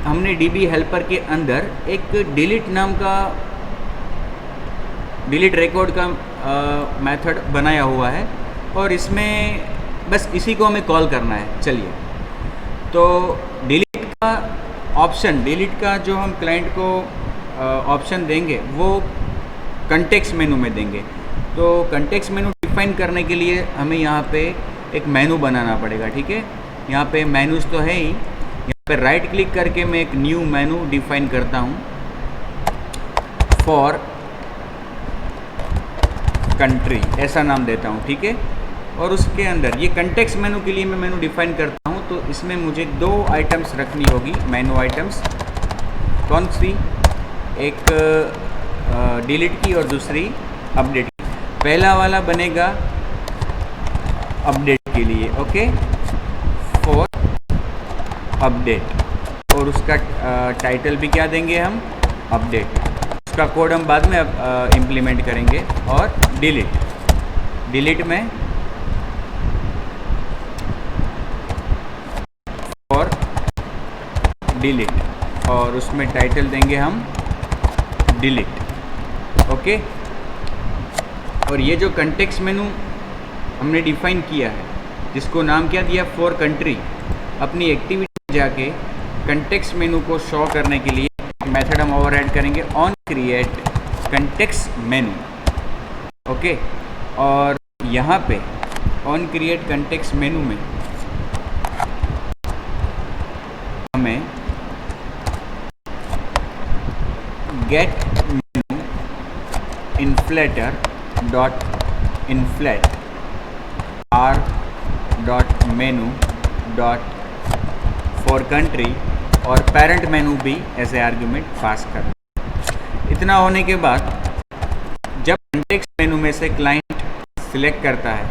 हमने DB हेल्पर के अंदर एक डिलीट नाम का, डिलीट रिकॉर्ड का मेथड बनाया हुआ है और इसमें बस इसी को हमें कॉल करना है। चलिए, तो डिलीट का ऑप्शन, डिलीट का जो हम क्लाइंट को ऑप्शन देंगे वो कंटेक्स्ट मेनू में देंगे। तो कंटेक्स्ट मेनू डिफाइन करने के लिए हमें यहाँ पे एक मेनू बनाना पड़ेगा। ठीक है, यहाँ पे मेनूज तो है ही, यहाँ पे राइट क्लिक करके मैं एक न्यू मेनू डिफाइन करता हूँ फॉर कंट्री, ऐसा नाम देता हूँ। ठीक है, और उसके अंदर ये कंटेक्स्ट मेनू के लिए मैं मेनू डिफाइन करता हूँ, तो इसमें मुझे 2 आइटम्स रखनी होगी, मेनू आइटम्स। कौन सी? एक डिलीट की और दूसरी अपडेट की। पहला वाला बनेगा अपडेट के लिए, ओके, फॉर अपडेट, और उसका टाइटल भी क्या देंगे हम, अपडेट। उसका कोड हम बाद में इम्प्लीमेंट करेंगे। और डिलीट, डिलीट में फॉर डिलीट, और उसमें टाइटल देंगे हम डिलीट। ओके, और ये जो कंटेक्स्ट मेनू हमने डिफाइन किया है, जिसको नाम क्या दिया, फॉर कंट्री, अपनी एक्टिविटी में जाके कंटेक्स्ट मेनू को शो करने के लिए मेथड हम ओवरराइड करेंगे on create context menu. Okay, और यहाँ पे ऑन क्रिएट कंटेक्स्ट मेनू में हमें get menu inflater dot inflate R dot menu dot for country और पेरेंट मेनू भी एज ए आर्ग्यूमेंट पास कर। इतना होने के बाद जब कंटेक्स्ट मेनू में से क्लाइंट सिलेक्ट करता है,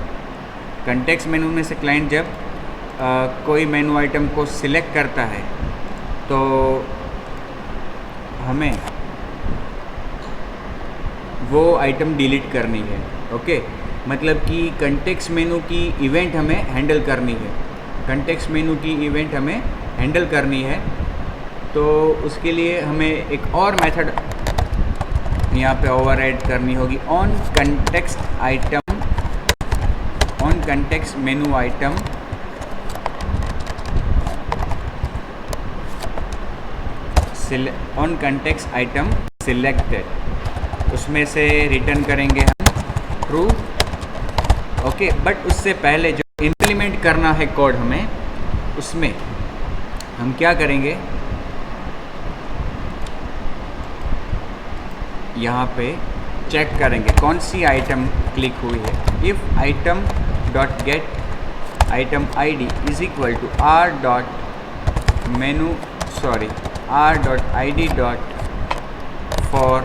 कंटेक्स्ट मेनू में से क्लाइंट जब कोई मेनू आइटम को सिलेक्ट करता है, तो हमें वो आइटम डिलीट करनी है। ओके, मतलब कि कंटेक्स्ट मेनू की इवेंट हमें हैंडल करनी है, कंटेक्स्ट मेनू की इवेंट हमें हैंडल करनी है। तो उसके लिए हमें एक और मेथड यहाँ पे ओवरराइड करनी होगी, on context item, on context menu item on context item selected, उसमें से रिटर्न करेंगे हम ट्रू। ओके, बट उससे पहले जो इम्प्लीमेंट करना है कोड हमें, उसमें हम क्या करेंगे, यहाँ पे चेक करेंगे कौन सी आइटम क्लिक हुई है। If item dot get item ID is equal to R dot menu sorry R dot I D dot for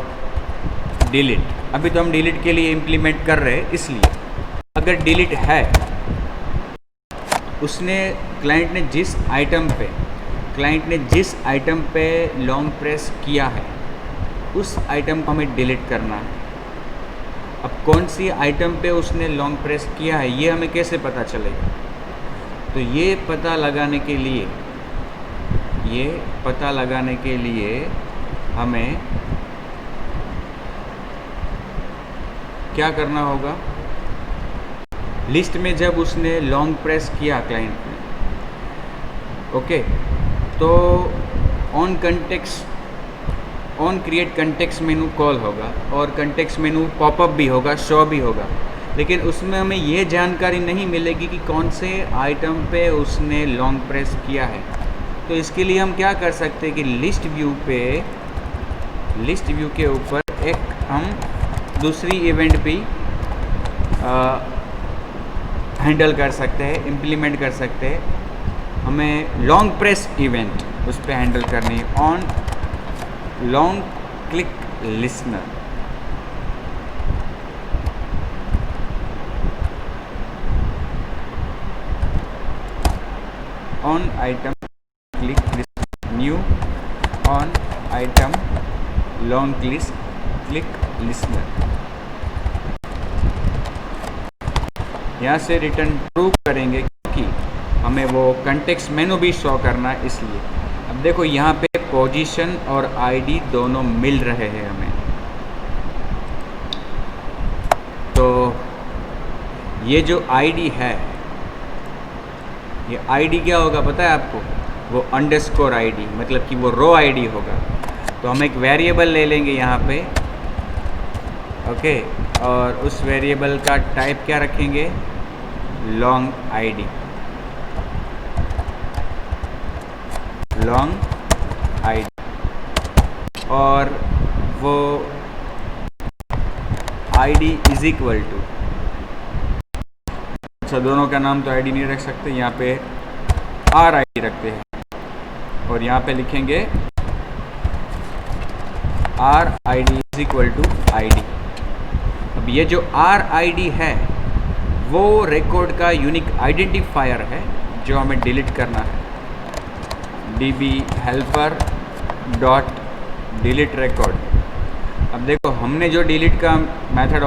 delete. अभी तो हम डिलीट के लिए इम्प्लीमेंट कर रहे हैं, इसलिए अगर डिलीट है, उसने क्लाइंट ने जिस आइटम पे लॉन्ग प्रेस किया है, उस आइटम को हमें डिलीट करना है। अब कौन सी आइटम पे उसने लॉन्ग प्रेस किया है, ये हमें कैसे पता चलेगा? तो ये पता लगाने के लिए हमें क्या करना होगा, लिस्ट में जब उसने लॉन्ग प्रेस किया क्लाइंट ने, ओके, तो on create context menu call होगा और कंटेक्स्ट मेनू पॉपअप भी होगा, शो भी होगा, लेकिन उसमें हमें ये जानकारी नहीं मिलेगी कि कौन से आइटम पे उसने लॉन्ग प्रेस किया है। तो इसके लिए हम क्या कर सकते हैं कि लिस्ट व्यू के ऊपर एक हम दूसरी इवेंट भी हैंडल कर सकते हैं, इम्प्लीमेंट कर सकते हैं। हमें लॉन्ग प्रेस इवेंट उस पर हैंडल करनी है, on long click listener. On item click listener, new on item long click listener. यहाँ से रिटर्न ट्रू करेंगे क्योंकि हमें वो कंटेक्स्ट मेनू भी शो करना है, इसलिए। अब देखो यहाँ पे पोजीशन और आईडी दोनों मिल रहे हैं हमें। तो ये जो आईडी है, ये आईडी क्या होगा पता है आपको? वो अंडरस्कोर आईडी, मतलब कि वो रो आईडी होगा। तो हम एक वेरिएबल ले लेंगे यहाँ पे, ओके, और उस वेरिएबल का टाइप क्या रखेंगे? लॉन्ग आईडी, लॉन्ग आईडी, और वो आईडी इज इक्वल टू, अच्छा दोनों का नाम तो आईडी नहीं रख सकते, यहाँ पे आर आईडी रखते हैं और यहाँ पे लिखेंगे R ID is equal to ID. अब ये जो आर आईडी है वो रिकॉर्ड का यूनिक आइडेंटिफायर है जो हमें डिलीट करना है। db helper dot delete record. अब देखो हमने जो डिलीट का मेथड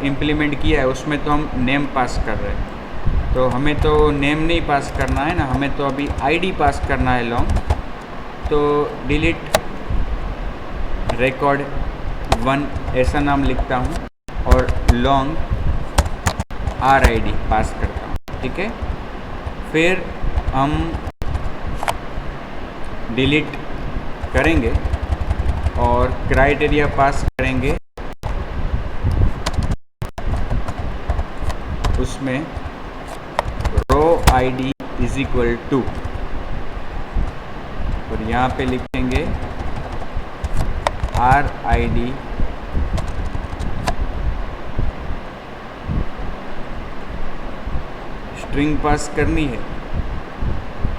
इम्प्लीमेंट किया है उसमें तो हम नेम पास कर रहे हैं, तो हमें तो नेम नहीं पास करना है ना, हमें तो अभी आईडी पास करना है लॉन्ग। तो डिलीट रिकॉर्ड 1 ऐसा नाम लिखता हूँ और लॉन्ग आर आई डी पास करता हूँ, ठीक है। फिर हम डिलीट करेंगे और क्राइटेरिया पास करेंगे, उसमें row ID is equal to, और यहाँ पे लिखेंगे R I D string pass करनी है।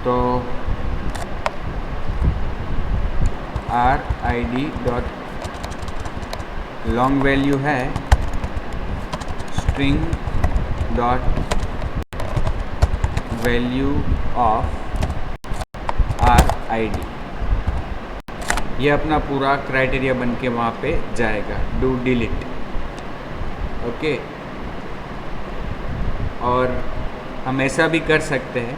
तो R I D dot long value है string dot value of R I D. ये अपना पूरा क्राइटेरिया बन के वहाँ पे जाएगा, डू डिलीट। ओके, और हम ऐसा भी कर सकते हैं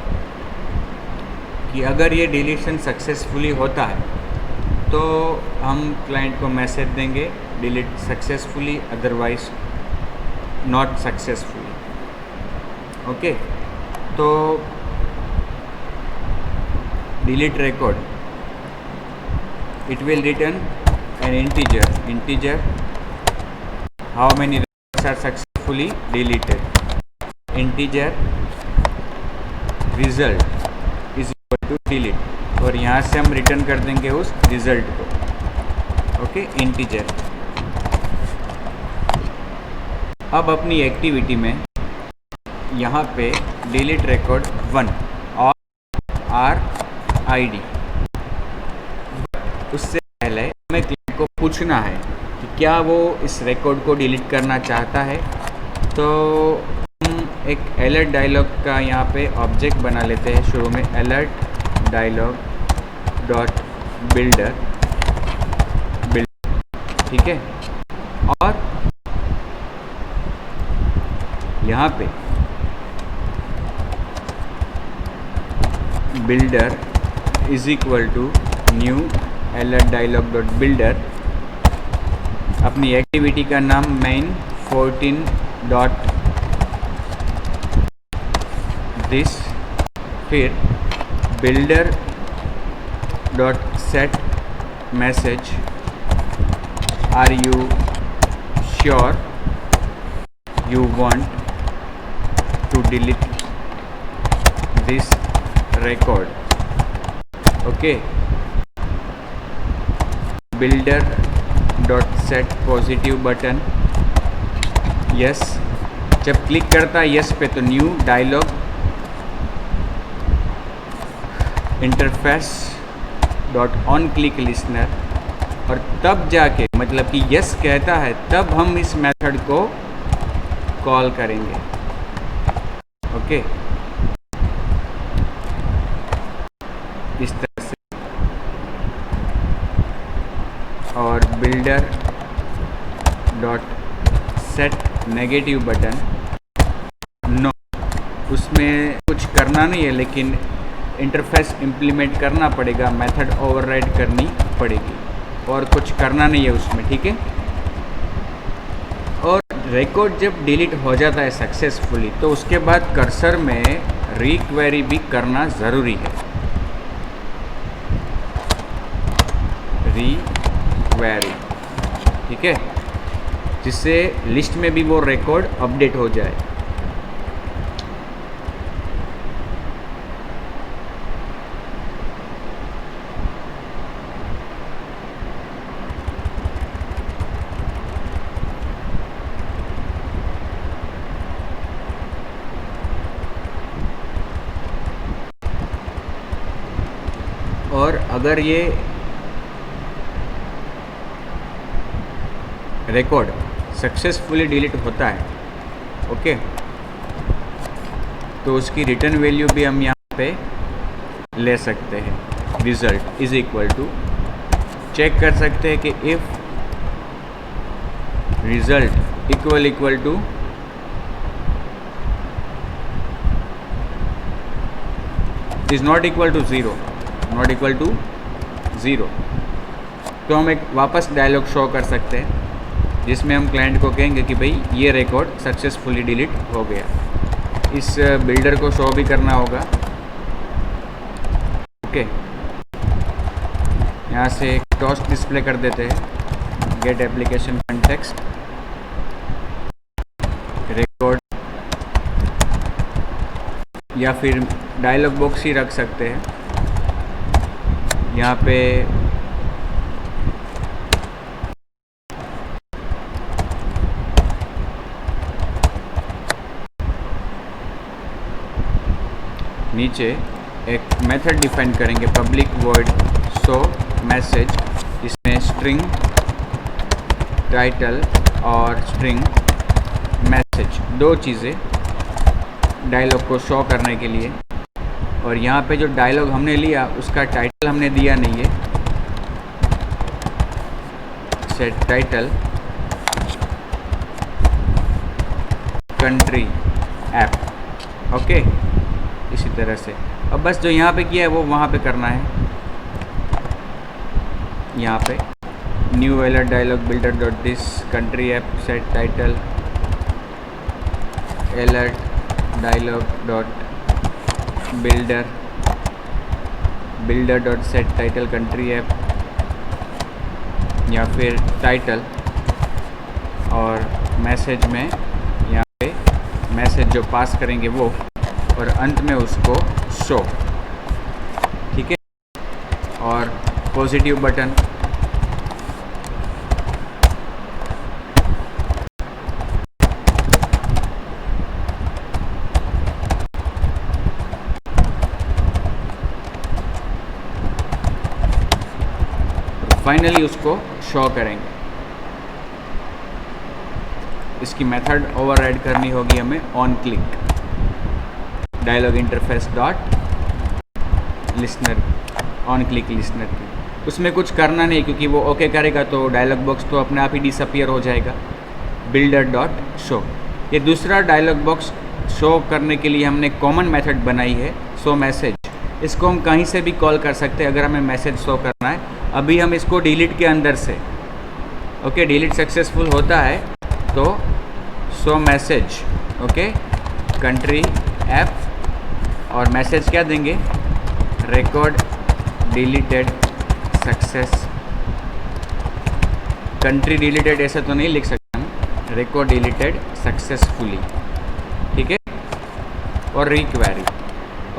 कि अगर ये डिलीशन सक्सेसफुली होता है तो हम क्लाइंट को मैसेज देंगे delete successfully, otherwise not successfully. Okay, तो delete record, it will return an integer how many records are successfully deleted, integer result is equal to delete, और यहाँ से हम रिटर्न कर देंगे उस रिजल्ट को। Okay, integer. अब अपनी एक्टिविटी में यहाँ पे डिलीट रिकॉर्ड 1 और RID, उससे पहले हमें क्लाइंट को पूछना है कि क्या वो इस रिकॉर्ड को डिलीट करना चाहता है। तो हम एक अलर्ट डायलॉग का यहाँ पे ऑब्जेक्ट बना लेते हैं शुरू में, अलर्ट डायलॉग डॉट बिल्डर, ठीक है। और यहाँ पे builder is equal to new alert dialog dot builder, अपनी एक्टिविटी का नाम main 14 डॉट दिस, फिर builder dot set message are you sure you want to delete this record. Okay, builder dot set positive button, yes. जब click करता है yes पे तो new dialog interface dot on click listener, और तब जाके मतलब कि यस कहता है तब हम इस मेथड को कॉल करेंगे। ओके, इस तरह से। और builder dot set negative button, no, उसमें कुछ करना नहीं है लेकिन इंटरफेस इम्प्लीमेंट करना पड़ेगा, मेथड ओवरराइड करनी पड़ेगी, और कुछ करना नहीं है उसमें, ठीक है। और रिकॉर्ड जब डिलीट हो जाता है सक्सेसफुली तो उसके बाद कर्सर में रिक्वेरी भी करना ज़रूरी है, रिक्वेरी, ठीक है, जिससे लिस्ट में भी वो रिकॉर्ड अपडेट हो जाए। और अगर ये रिकॉर्ड सक्सेसफुली डिलीट होता है, ओके, तो उसकी रिटर्न वैल्यू भी हम यहाँ पे ले सकते हैं, result is equal to, check कर सकते हैं कि if result equal to is not equal to zero, not equal to zero, तो हम एक वापस डायलॉग शो कर सकते हैं जिसमें हम क्लाइंट को कहेंगे कि भाई ये रिकॉर्ड सक्सेसफुली डिलीट हो गया। इस बिल्डर को शो भी करना होगा। ओके, यहाँ से टॉस्ट डिस्प्ले कर देते हैं, गेट एप्लीकेशन कॉन्टेक्स्ट रिकॉर्ड, या फिर डायलॉग बॉक्स ही रख सकते हैं। यहाँ पे नीचे एक मेथड डिफाइन करेंगे, पब्लिक वॉइड शो मैसेज, इसमें स्ट्रिंग टाइटल और स्ट्रिंग मैसेज, दो चीज़ें डायलॉग को शो करने के लिए। और यहाँ पे जो डायलॉग हमने लिया उसका टाइटल हमने दिया नहीं है, set title country app. Okay, इसी तरह से अब बस जो यहाँ पे किया है वो वहाँ पे करना है। यहाँ पे new alert dialog builder dot this country app set title alert dialog dot builder dot set title country app, या फिर टाइटल और मैसेज में यहाँ पे मैसेज जो पास करेंगे वो, और अंत में उसको शो। ठीक है, और पॉजिटिव बटन, फाइनली उसको शो करेंगे। इसकी मेथड ओवरराइड करनी होगी हमें on click dialog interface dot listener, on click listener की। उसमें कुछ करना नहीं, क्योंकि वो ओके करेगा तो डायलॉग बॉक्स तो अपने आप ही डिसअपियर हो जाएगा। बिल्डर डॉट शो, ये दूसरा डायलॉग बॉक्स शो करने के लिए हमने कॉमन मेथड बनाई है, शो मैसेज। इसको हम कहीं से भी कॉल कर सकते हैं अगर हमें मैसेज शो करना है। अभी हम इसको डिलीट के अंदर से, ओके, डिलीट सक्सेसफुल होता है तो show message, okay, country app, और मैसेज क्या देंगे, record deleted success, country deleted ऐसा तो नहीं लिख सकते हम, रिकॉर्ड डिलीटेड सक्सेसफुली। ठीक है, और रिक्वेरी।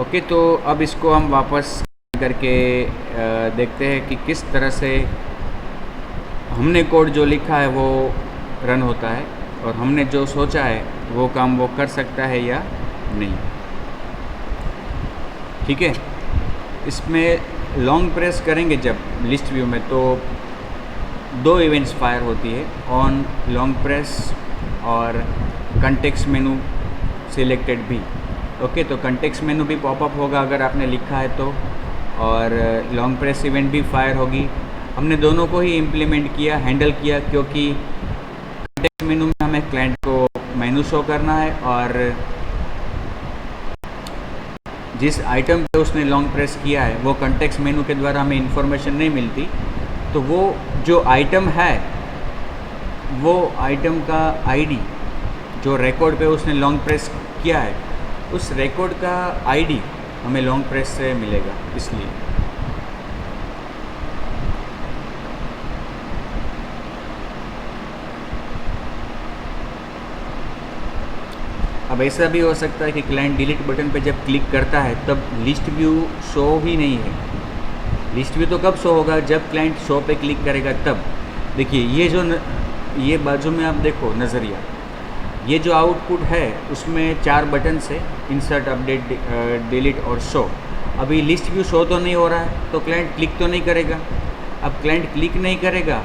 ओके, तो अब इसको हम वापस करके देखते हैं कि किस तरह से हमने कोड जो लिखा है वो रन होता है, और हमने जो सोचा है वो काम वो कर सकता है या नहीं। ठीक है, इसमें लॉन्ग प्रेस करेंगे जब लिस्ट व्यू में तो दो इवेंट्स फायर होती है, ऑन लॉन्ग प्रेस और कंटेक्स्ट मेनू सिलेक्टेड भी। ओके, तो कंटेक्स्ट मेनू भी पॉपअप होगा अगर आपने लिखा है तो, और लॉन्ग प्रेस इवेंट भी फायर होगी। हमने दोनों को ही इम्प्लीमेंट किया, हैंडल किया, क्योंकि कंटेक्स्ट मेनू में हमें क्लाइंट को मेनू शो करना है, और जिस आइटम पे उसने लॉन्ग प्रेस किया है वो कंटेक्स्ट मेनू के द्वारा हमें इन्फॉर्मेशन नहीं मिलती, तो वो जो आइटम है वो आइटम का आईडी जो रिकॉर्ड पे उसने लॉन्ग प्रेस किया है, उस रिकॉर्ड का आईडी हमें लॉन्ग प्रेस से मिलेगा। इसलिए अब ऐसा भी हो सकता है कि क्लाइंट डिलीट बटन पे जब क्लिक करता है तब लिस्ट व्यू शो ही नहीं है। लिस्ट व्यू तो कब शो होगा, जब क्लाइंट शो पे क्लिक करेगा तब। देखिए ये जो ये बाजू में आप देखो नज़रिया, ये जो आउटपुट है उसमें 4 बटन से इंसर्ट, अपडेट, डिलीट और शो। अभी लिस्ट व्यू शो तो नहीं हो रहा है तो क्लाइंट क्लिक तो नहीं करेगा। अब क्लाइंट क्लिक नहीं करेगा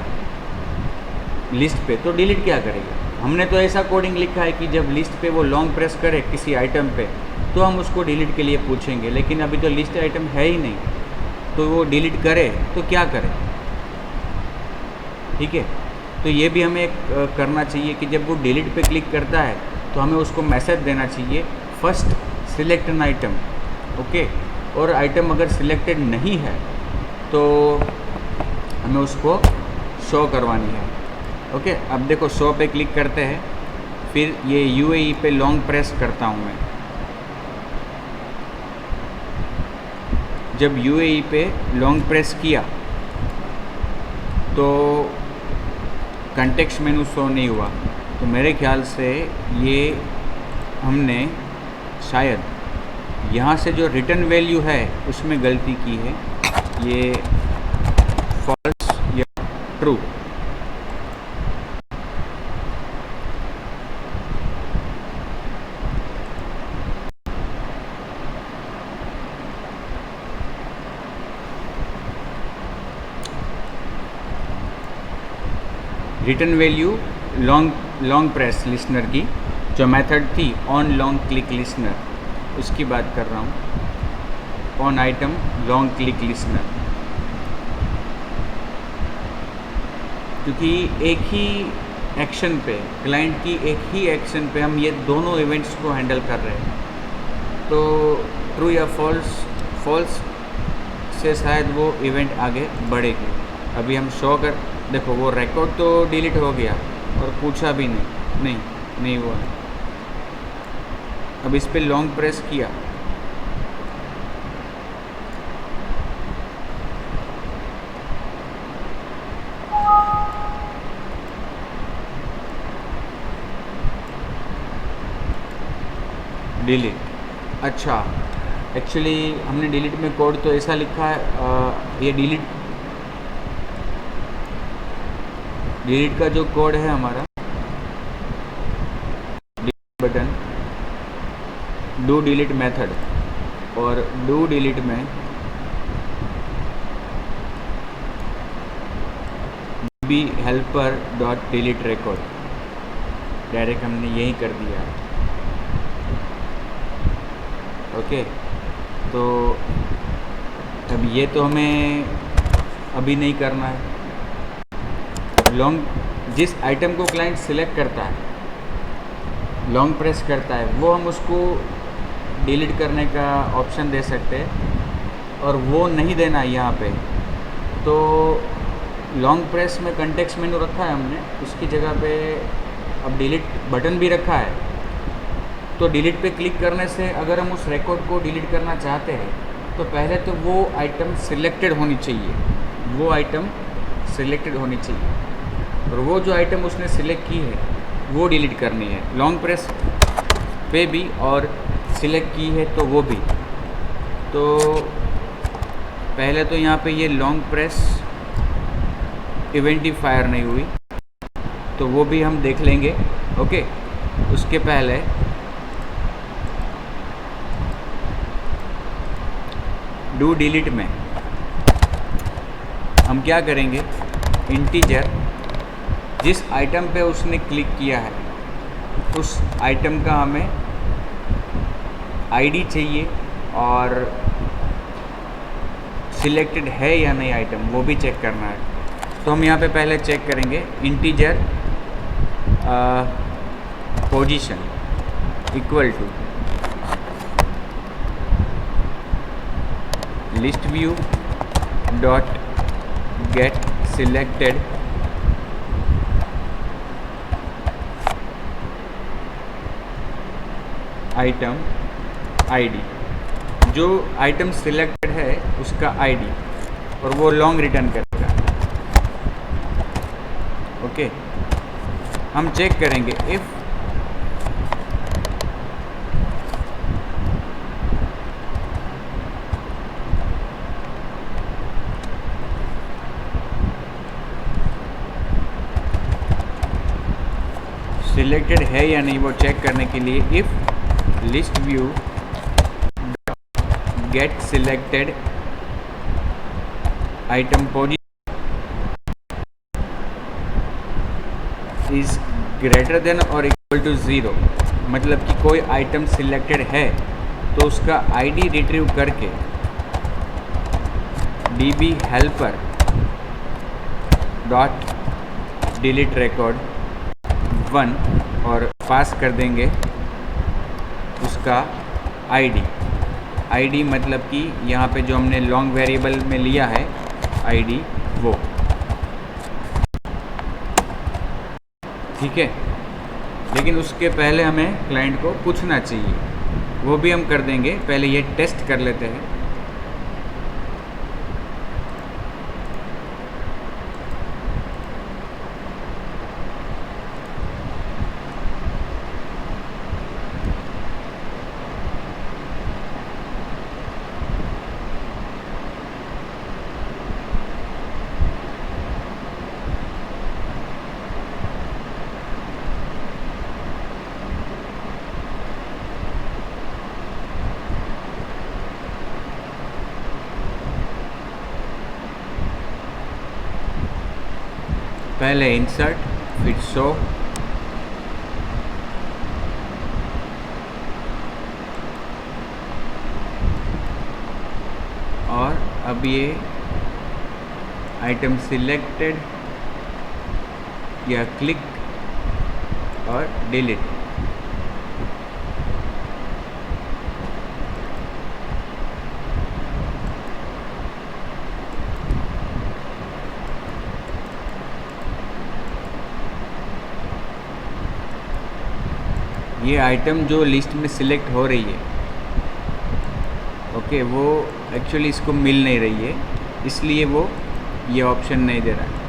लिस्ट पे तो डिलीट क्या करेगा। हमने तो ऐसा कोडिंग लिखा है कि जब लिस्ट पे वो लॉन्ग प्रेस करे किसी आइटम पे तो हम उसको डिलीट के लिए पूछेंगे, लेकिन अभी तो लिस्ट आइटम है ही नहीं, तो वो डिलीट करे तो क्या करे। ठीक है, तो ये भी हमें करना चाहिए कि जब वो डिलीट पे क्लिक करता है तो हमें उसको मैसेज देना चाहिए, first select an item. Okay, और आइटम अगर सिलेक्टेड नहीं है तो हमें उसको शो करवानी है। ओके, अब देखो शो पे क्लिक करते हैं, फिर ये UAE पे लॉन्ग प्रेस करता हूँ मैं। जब UAE पे लॉन्ग प्रेस किया तो कंटेक्स्ट मेनू शो नहीं हुआ, तो मेरे ख्याल से ये हमने शायद यहाँ से जो रिटर्न वैल्यू है उसमें गलती की है, ये फॉल्स या true. Return value long press listener की जो मेथड थी ऑन लॉन्ग क्लिक लिसनर, उसकी बात कर रहा हूँ। On item long click listener, क्योंकि एक ही एक्शन पे, क्लाइंट की एक ही एक्शन पे हम ये दोनों इवेंट्स को हैंडल कर रहे हैं। तो ट्रू या फॉल्स, फॉल्स से शायद वो इवेंट आगे बढ़ेगी। अभी हम शो कर, देखो वो रिकॉर्ड तो डिलीट हो गया और पूछा भी नहीं हुआ। अब इस पे लॉन्ग प्रेस किया, डिलीट। अच्छा, एक्चुअली हमने डिलीट में कोड तो ऐसा लिखा है, ये डिलीट का जो कोड है हमारा, बटन डू डिलीट मेथड, और डू डिलीट में B helper dot delete record direct हमने यही कर दिया है। ओके, तो अब ये तो हमें अभी नहीं करना है। लॉन्ग, जिस आइटम को क्लाइंट सिलेक्ट करता है, लॉन्ग प्रेस करता है, वो हम उसको डिलीट करने का ऑप्शन दे सकते हैं, और वो नहीं देना है यहाँ पे। तो लॉन्ग प्रेस में कंटेक्स्ट मेनू रखा है हमने, उसकी जगह पे अब डिलीट बटन भी रखा है। तो डिलीट पे क्लिक करने से अगर हम उस रिकॉर्ड को डिलीट करना चाहते हैं तो पहले तो वो आइटम सिलेक्टेड होनी चाहिए, वो आइटम सिलेक्टेड होनी चाहिए, और वो जो आइटम उसने सिलेक्ट की है वो डिलीट करनी है, लॉन्ग प्रेस पे भी, और सिलेक्ट की है तो वो भी। तो पहले तो यहाँ पे ये लॉन्ग प्रेस इवेंटिफायर नहीं हुई, तो वो भी हम देख लेंगे। ओके, उसके पहले डू डिलीट में हम क्या करेंगे, इंटीजर जिस आइटम पे उसने क्लिक किया है उस आइटम का हमें आईडी चाहिए, और सिलेक्टेड है या नहीं आइटम वो भी चेक करना है। तो हम यहाँ पे पहले चेक करेंगे integer position equal to list view dot get selected item ID, जो आइटम सिलेक्टेड है उसका आईडी, और वो लॉन्ग रिटर्न करेगा। ओके, हम चेक करेंगे इफ सिलेक्टेड है या नहीं, वो चेक करने के लिए if list view get selected item position is greater than और इक्वल टू 0, मतलब कि कोई आइटम सिलेक्टेड है तो उसका आईडी रिट्रीव करके db helper dot delete record 1 और पास कर देंगे उसका आईडी मतलब कि यहाँ पे जो हमने लॉन्ग वेरिएबल में लिया है आईडी वो। ठीक है, लेकिन उसके पहले हमें क्लाइंट को पूछना चाहिए, वो भी हम कर देंगे। पहले ये टेस्ट कर लेते हैं। पहले इंसर्ट, फिर शो, और अब ये आइटम सिलेक्टेड या क्लिक और डिलीट। ये आइटम जो लिस्ट में सिलेक्ट हो रही है, ओके, वो एक्चुअली इसको मिल नहीं रही है, इसलिए वो ये ऑप्शन नहीं दे रहा है।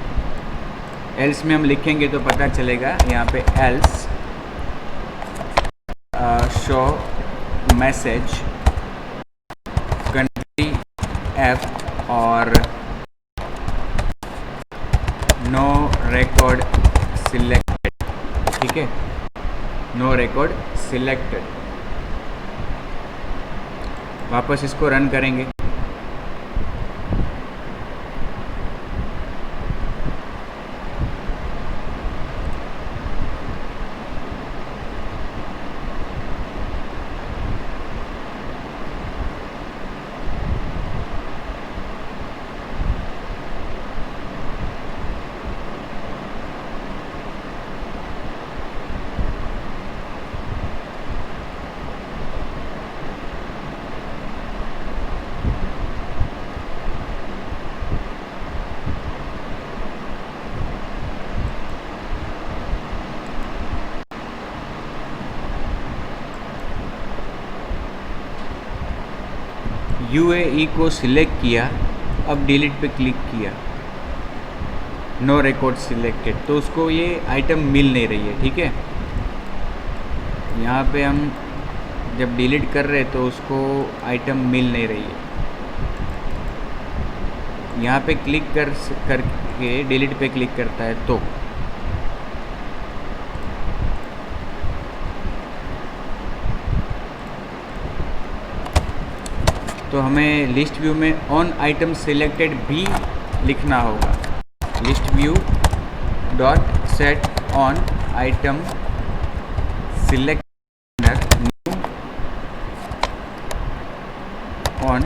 एल्स में हम लिखेंगे तो पता चलेगा यहाँ पे else show message country F और नो रिकॉर्ड सिलेक्टेड। ठीक है, नो रिकॉर्ड सिलेक्टेड। वापस इसको रन करेंगे। UAE को सिलेक्ट किया, अब डिलीट पे क्लिक किया, नो रिकॉर्ड सिलेक्टेड, तो उसको ये आइटम मिल नहीं रही है। ठीक है, यहाँ पे हम जब डिलीट कर रहे तो उसको आइटम मिल नहीं रही है। यहाँ पे क्लिक करके डिलीट पे क्लिक करता है तो हमें लिस्ट व्यू में ऑन आइटम सिलेक्टेड भी लिखना होगा। List view dot set on item select new on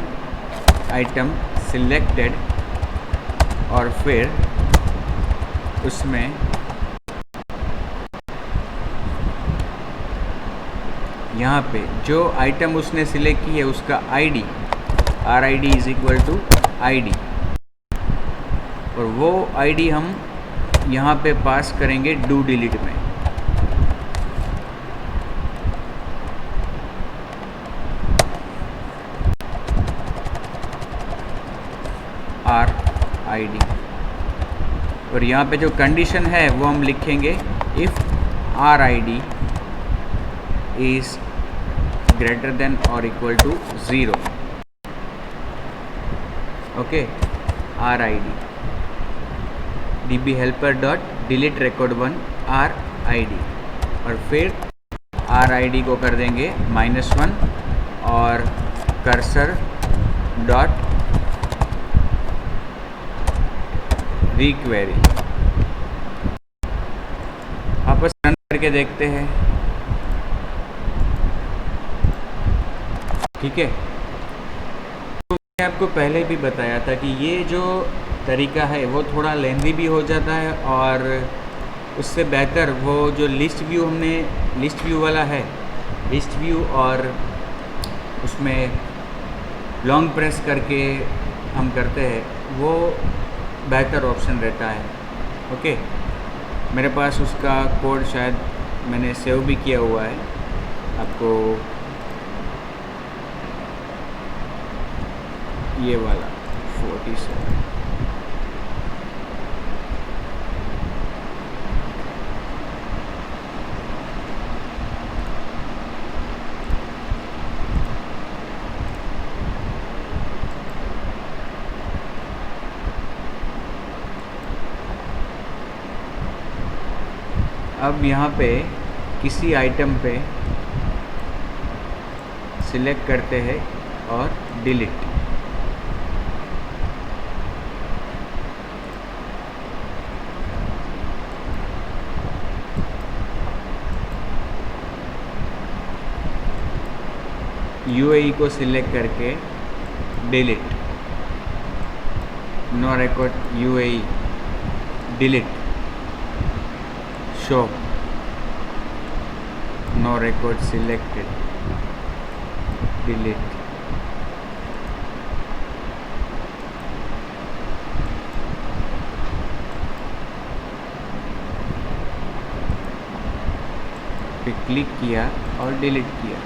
item selected और फिर उसमें यहाँ पे जो आइटम उसने सिलेक्ट की है उसका ID RID is equal to ID, और वो ID हम यहाँ पे पास करेंगे डू डिलीट में। RID, और यहाँ पे जो कंडीशन है वो हम लिखेंगे if RID is greater than और equal to 0। Okay, RID DB helper dot delete record 1 RID, और फिर RID को कर देंगे -1 और कर्सर डॉट रिक्वेरी। वापस रन करके देखते हैं। ठीक है, तो मैंने आपको पहले भी बताया था कि ये जो तरीका है वो थोड़ा लेंदी भी हो जाता है, और उससे बेहतर वो जो लिस्ट व्यू हमने लिस्ट व्यू वाला है, लिस्ट व्यू और उसमें लॉन्ग प्रेस करके हम करते हैं, वो बेहतर ऑप्शन रहता है। ओके, मेरे पास उसका कोड शायद मैंने सेव भी किया हुआ है, आपको ये वाला 47। अब यहाँ पे किसी आइटम पे सिलेक्ट करते हैं और डिलीट। UAE को सिलेक्ट करके delete, no record UAE delete. show, no record selected, delete. पे क्लिक किया और डिलीट किया।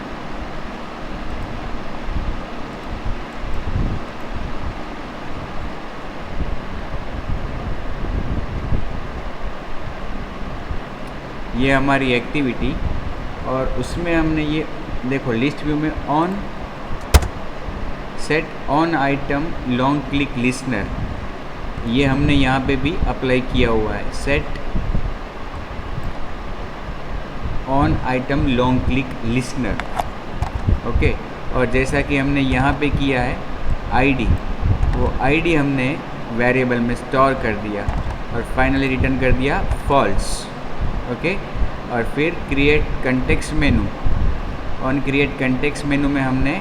ये हमारी एक्टिविटी, और उसमें हमने ये देखो लिस्ट व्यू में on set on item long click listener, ये हमने यहाँ पे भी अप्लाई किया हुआ है, set on item long click listener. Okay, और जैसा कि हमने यहाँ पे किया है आईडी, वो आईडी हमने वेरिएबल में स्टोर कर दिया और फाइनली रिटर्न कर दिया फॉल्स। ओके, और फिर create context menu, on create context menu में हमने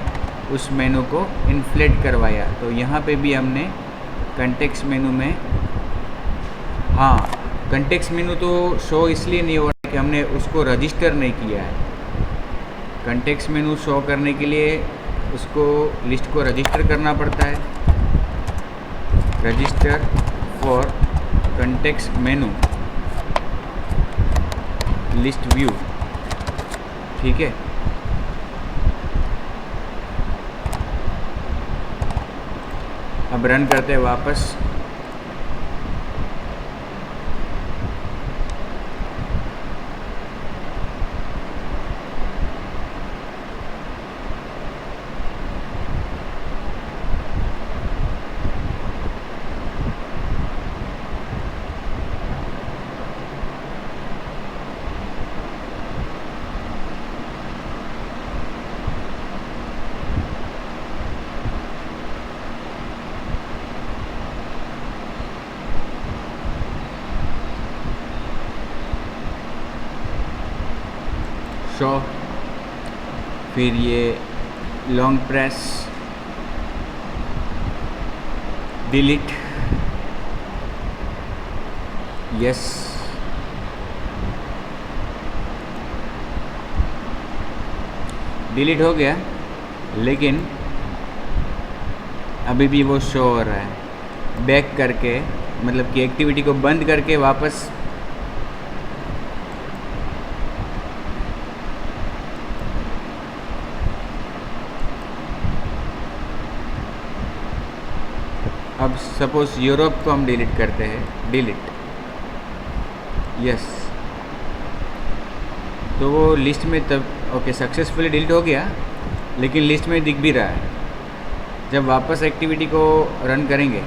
उस मेनू को इन्फ्लेट करवाया। तो यहाँ पे भी हमने कंटेक्स्ट मेनू में, हाँ कंटेक्स्ट मेनू तो शो इसलिए नहीं हो रहा कि हमने उसको रजिस्टर नहीं किया है। कंटेक्स्ट मेनू शो करने के लिए उसको लिस्ट को रजिस्टर करना पड़ता है, register for context menu list view. ठीक है, अब रन करते हैं वापस। शो, फिर ये long press, delete, yes, delete हो गया, लेकिन अभी भी वो शो हो रहा है। बैक करके, मतलब कि एक्टिविटी को बंद करके वापस अब सपोज यूरोप को हम डिलीट करते हैं, डिलीट, यस, तो वो लिस्ट में तब ओके सक्सेसफुली डिलीट हो गया, लेकिन लिस्ट में दिख भी रहा है। जब वापस एक्टिविटी को रन करेंगे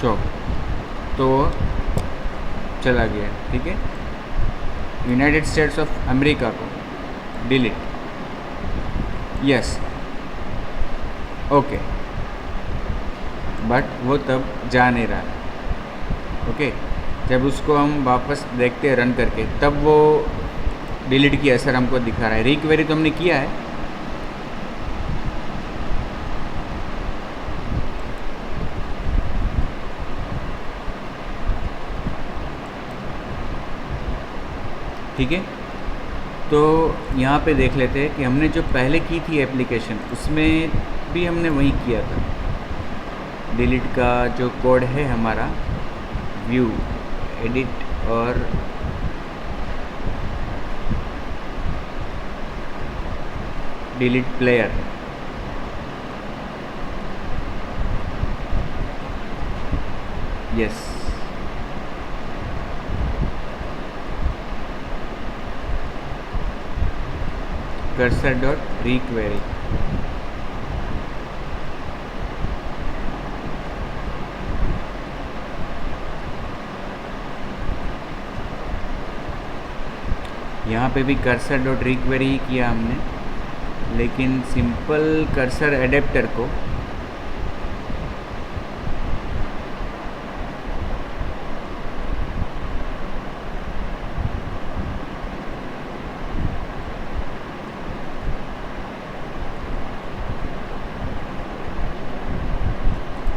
शो, तो चला गया। ठीक है, यूनाइटेड स्टेट्स ऑफ अमेरिका को डिलीट, यस, ओके, बट वो तब जा नहीं रहा। ओके, जब उसको हम वापस देखते हैं रन करके, तब वो डिलीट की असर हमको दिखा रहा है। रिक्वेरी तो हमने किया है, ठीक है। तो यहाँ पे देख लेते हैं कि हमने जो पहले की थी एप्लीकेशन, उसमें भी हमने वही किया था। डिलीट का जो कोड है हमारा, व्यू, एडिट और delete player, yes, cursor dot requery, यहाँ पे भी कर्सर डॉट रिक्वेरी ही किया हमने, लेकिन सिंपल कर्सर एडेप्टर को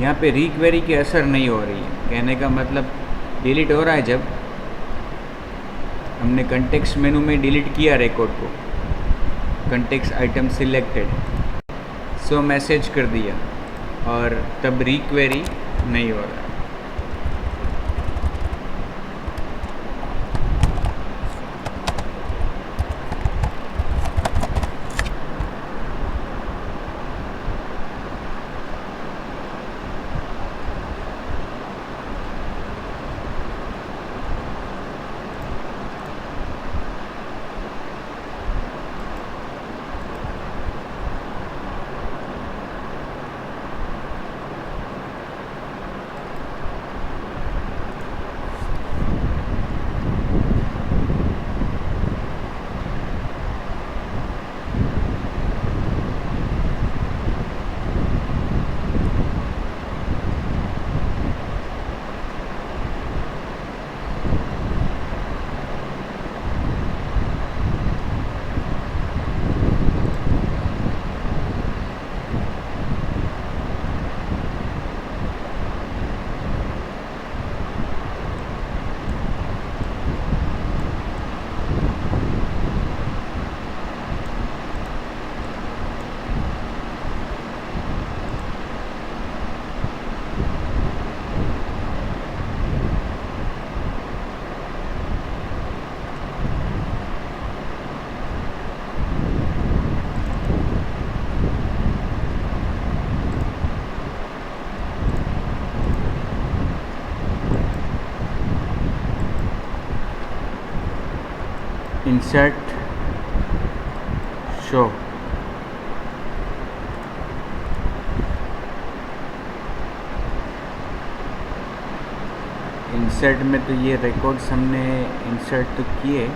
यहाँ पे रिक्वेरी के असर नहीं हो रही है। कहने का मतलब डिलीट हो रहा है जब हमने कंटेक्स्ट मेनू में डिलीट किया रिकॉर्ड को, कंटेक्स्ट आइटम सिलेक्टेड, सो मैसेज कर दिया, और तब रिक्वेरी नहीं हो रहा है। इंसर्ट शो, इंसर्ट में तो ये रिकॉर्ड्स हमने इंसर्ट तो किए,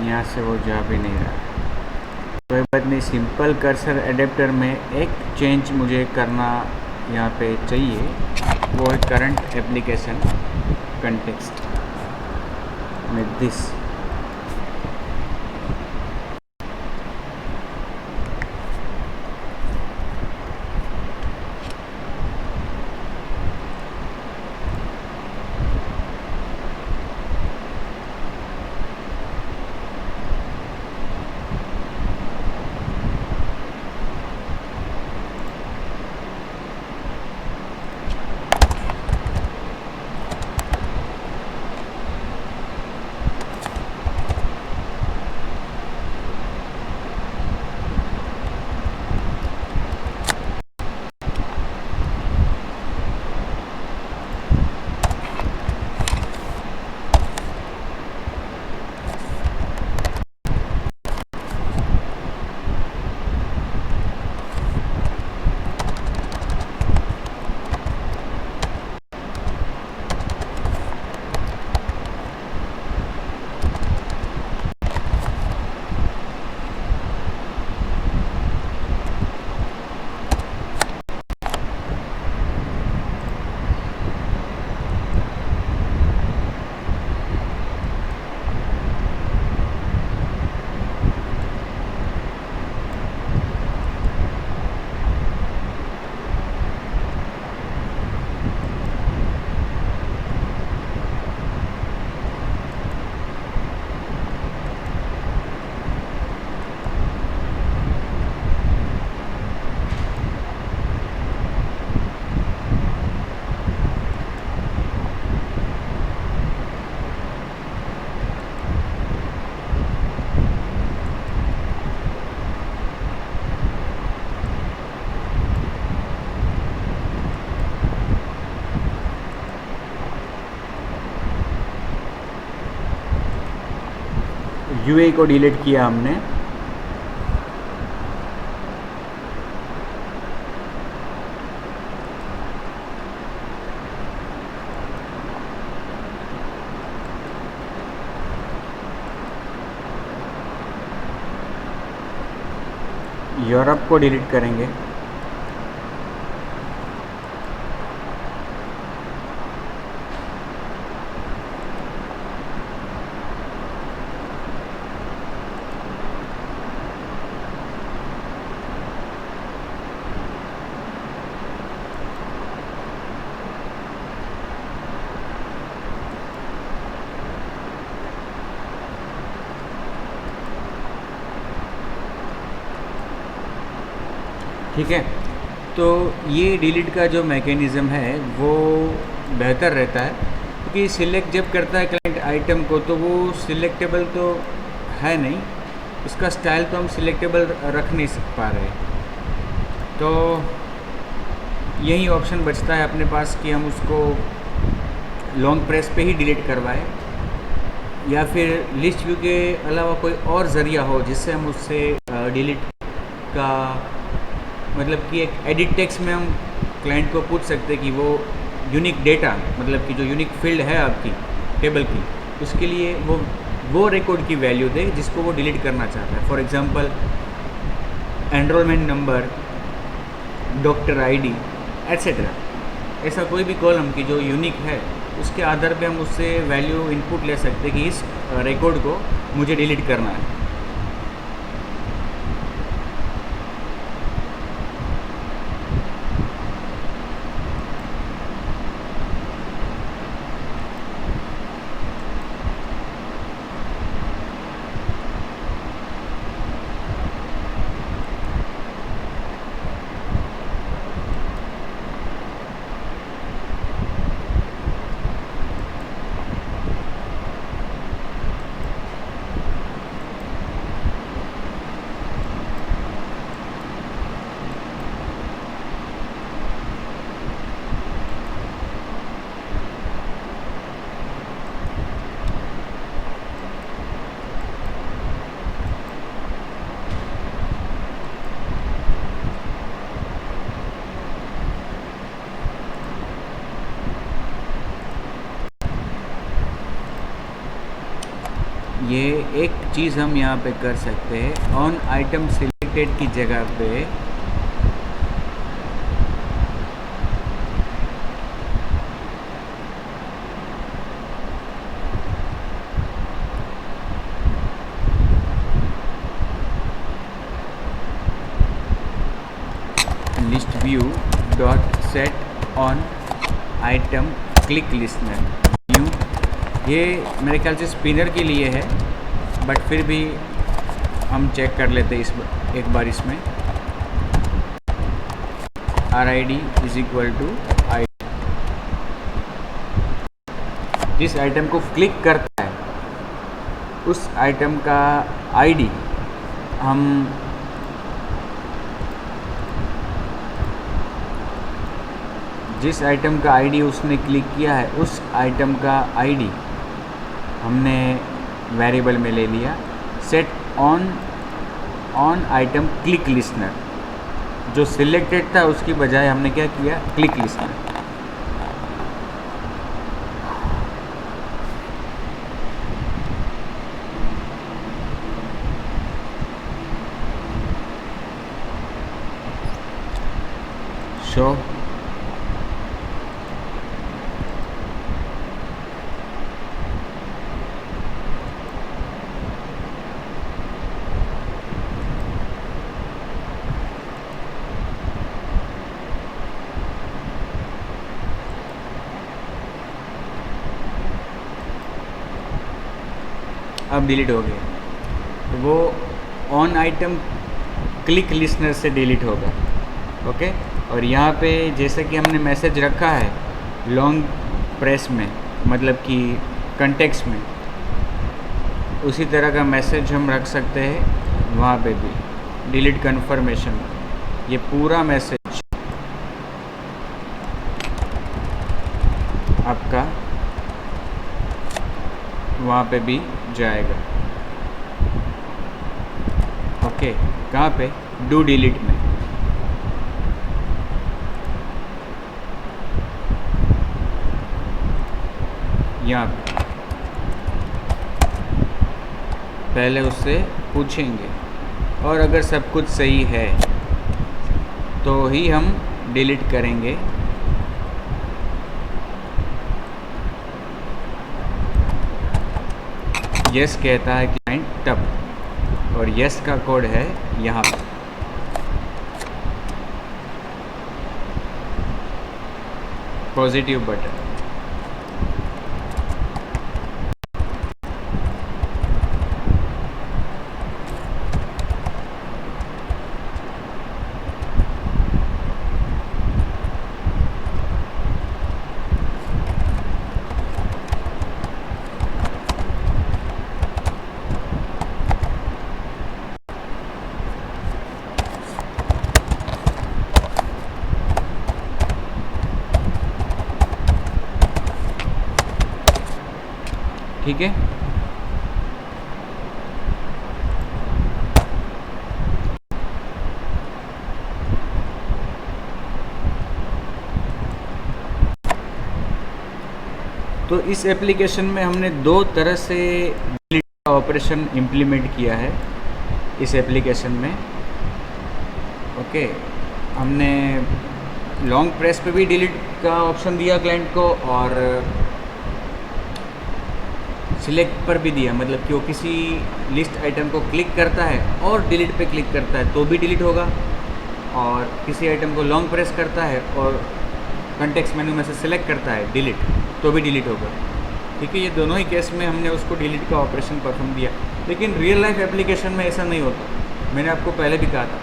यहाँ से वो जा भी नहीं रहा। कोई बात नहीं, सिंपल कर्सर एडेप्टर में एक चेंज मुझे करना यहाँ पे चाहिए, वो है करंट एप्लीकेशन कंटेक्स्ट में दिस। यूए को डिलीट किया हमने, यूरोप को डिलीट करेंगे, ठीक है। तो ये डिलीट का जो मैकेनिज़्म है वो बेहतर रहता है, क्योंकि सिलेक्ट जब करता है क्लाइंट आइटम को तो वो सिलेक्टेबल तो है नहीं, उसका स्टाइल तो हम सिलेक्टेबल रख नहीं पा रहे। तो यही ऑप्शन बचता है अपने पास कि हम उसको लॉन्ग प्रेस पे ही डिलीट करवाएं, या फिर लिस्ट व्यू के अलावा कोई और ज़रिया हो जिससे हम उससे डिलीट का मतलब कि एक एडिट टेक्स्ट में हम क्लाइंट को पूछ सकते हैं कि वो यूनिक डेटा, मतलब कि जो यूनिक फील्ड है आपकी टेबल की, उसके लिए वो रिकॉर्ड की वैल्यू दे जिसको वो डिलीट करना चाहता है। For example enrolment number, doctor ID, etcetera. ऐसा कोई भी कॉलम की जो यूनिक है उसके आधार पे हम उससे वैल्यू इनपुट ले सकते हैं कि इस रिकॉर्ड को मुझे डिलीट करना है। ये एक चीज़ हम यहाँ पे कर सकते हैं, ऑन आइटम सिलेक्टेड की जगह पे list view dot set on item click listener new. ये मेरे ख्याल से स्पिनर के लिए है, बट फिर भी हम चेक कर लेते हैं एक बार इसमें। RID इज इक्वल टू आई, जिस आइटम को क्लिक करता है उस आइटम का ID हम जिस आइटम का ID उसने क्लिक किया है उस आइटम का ID हमने वेरिएबल में ले लिया। Set on item click listener, जो सिलेक्टेड था उसकी बजाय हमने क्या किया, क्लिक लिस्टनर। शो अब डिलीट हो गया, तो वो ऑन आइटम क्लिक लिस्टनर से डिलीट होगा। ओके। और यहाँ पे जैसे कि हमने मैसेज रखा है लॉन्ग प्रेस में, मतलब कि कंटेक्स्ट में, उसी तरह का मैसेज हम रख सकते हैं वहाँ पे भी, डिलीट कन्फर्मेशन। ये पूरा मैसेज आपका वहाँ पे भी जाएगा। ओके। कहाँ पे, डू डिलीट में। यहाँ पे पहले उससे पूछेंगे, और अगर सब कुछ सही है तो ही हम डिलीट करेंगे। यस कहता है क्लाइंट तब, और यस का कोड है यहाँ पे। Positive button. ठीक है। तो इस एप्लीकेशन में हमने दो तरह से डिलीट का ऑपरेशन इम्प्लीमेंट किया है इस एप्लीकेशन में। ओके, हमने लॉन्ग प्रेस पे भी डिलीट का ऑप्शन दिया क्लाइंट को और सिलेक्ट पर भी दिया, मतलब कि वो किसी लिस्ट आइटम को क्लिक करता है और डिलीट पे क्लिक करता है तो भी डिलीट होगा, और किसी आइटम को लॉन्ग प्रेस करता है और कॉन्टेक्स्ट मेनू में से सिलेक्ट करता है डिलीट तो भी डिलीट होगा। ठीक है, ये दोनों ही केस में हमने उसको डिलीट का ऑपरेशन परफॉर्म दिया। लेकिन रियल लाइफ एप्लीकेशन में ऐसा नहीं होता। मैंने आपको पहले भी कहा था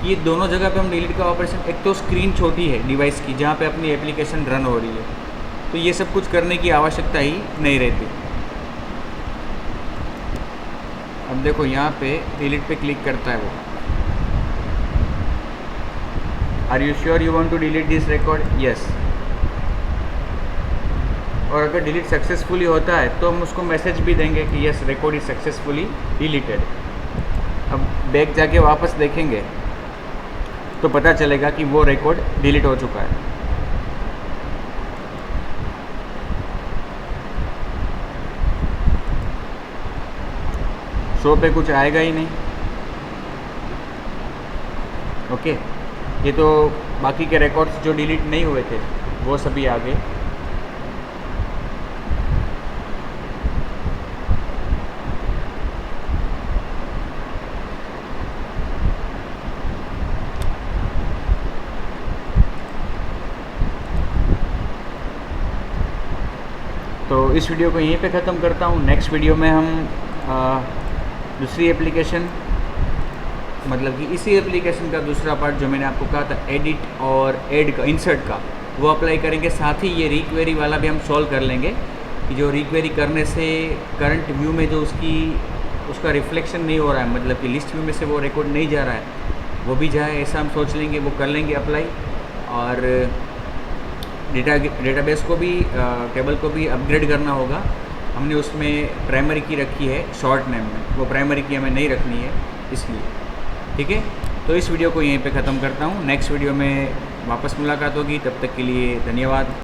कि ये दोनों जगह पे हम डिलीट का ऑपरेशन, एक तो स्क्रीन छोटी है डिवाइस की जहाँ पे अपनी एप्लीकेशन रन हो रही है, तो ये सब कुछ करने की आवश्यकता ही नहीं रहती। अब देखो यहाँ पे डिलीट पे क्लिक करता है वो, are you sure you want to delete this record, yes. और अगर डिलीट सक्सेसफुली होता है तो हम उसको मैसेज भी देंगे कि yes record is successfully deleted. अब बैक जाके वापस देखेंगे तो पता चलेगा कि वो रिकॉर्ड डिलीट हो चुका है। शो पे कुछ आएगा ही नहीं। ओके, ये तो बाकी के रिकॉर्ड्स जो डिलीट नहीं हुए थे वो सभी आ गए। तो इस वीडियो को यहीं पे ख़त्म करता हूँ। नेक्स्ट वीडियो में हम दूसरी एप्लीकेशन, मतलब कि इसी एप्लीकेशन का दूसरा पार्ट जो मैंने आपको कहा था एडिट और ऐड का, इंसर्ट का, वो अप्लाई करेंगे। साथ ही ये रिक्वेरी वाला भी हम सॉल्व कर लेंगे कि जो रिक्वेरी करने से करंट व्यू में जो उसका रिफ्लेक्शन नहीं हो रहा है, मतलब कि लिस्ट व्यू में से वो रिकॉर्ड नहीं जा रहा है, वो भी जाए, ऐसा हम सोच लेंगे, वो कर लेंगे अप्लाई। और डेटाबेस को भी, टेबल को भी अपग्रेड करना होगा। हमने उसमें प्राइमरी की रखी है शॉर्ट नेम में, वो प्राइमरी की हमें नहीं रखनी है इसलिए। ठीक है, तो इस वीडियो को यहीं पे ख़त्म करता हूँ। नेक्स्ट वीडियो में वापस मुलाकात होगी, तब तक के लिए धन्यवाद।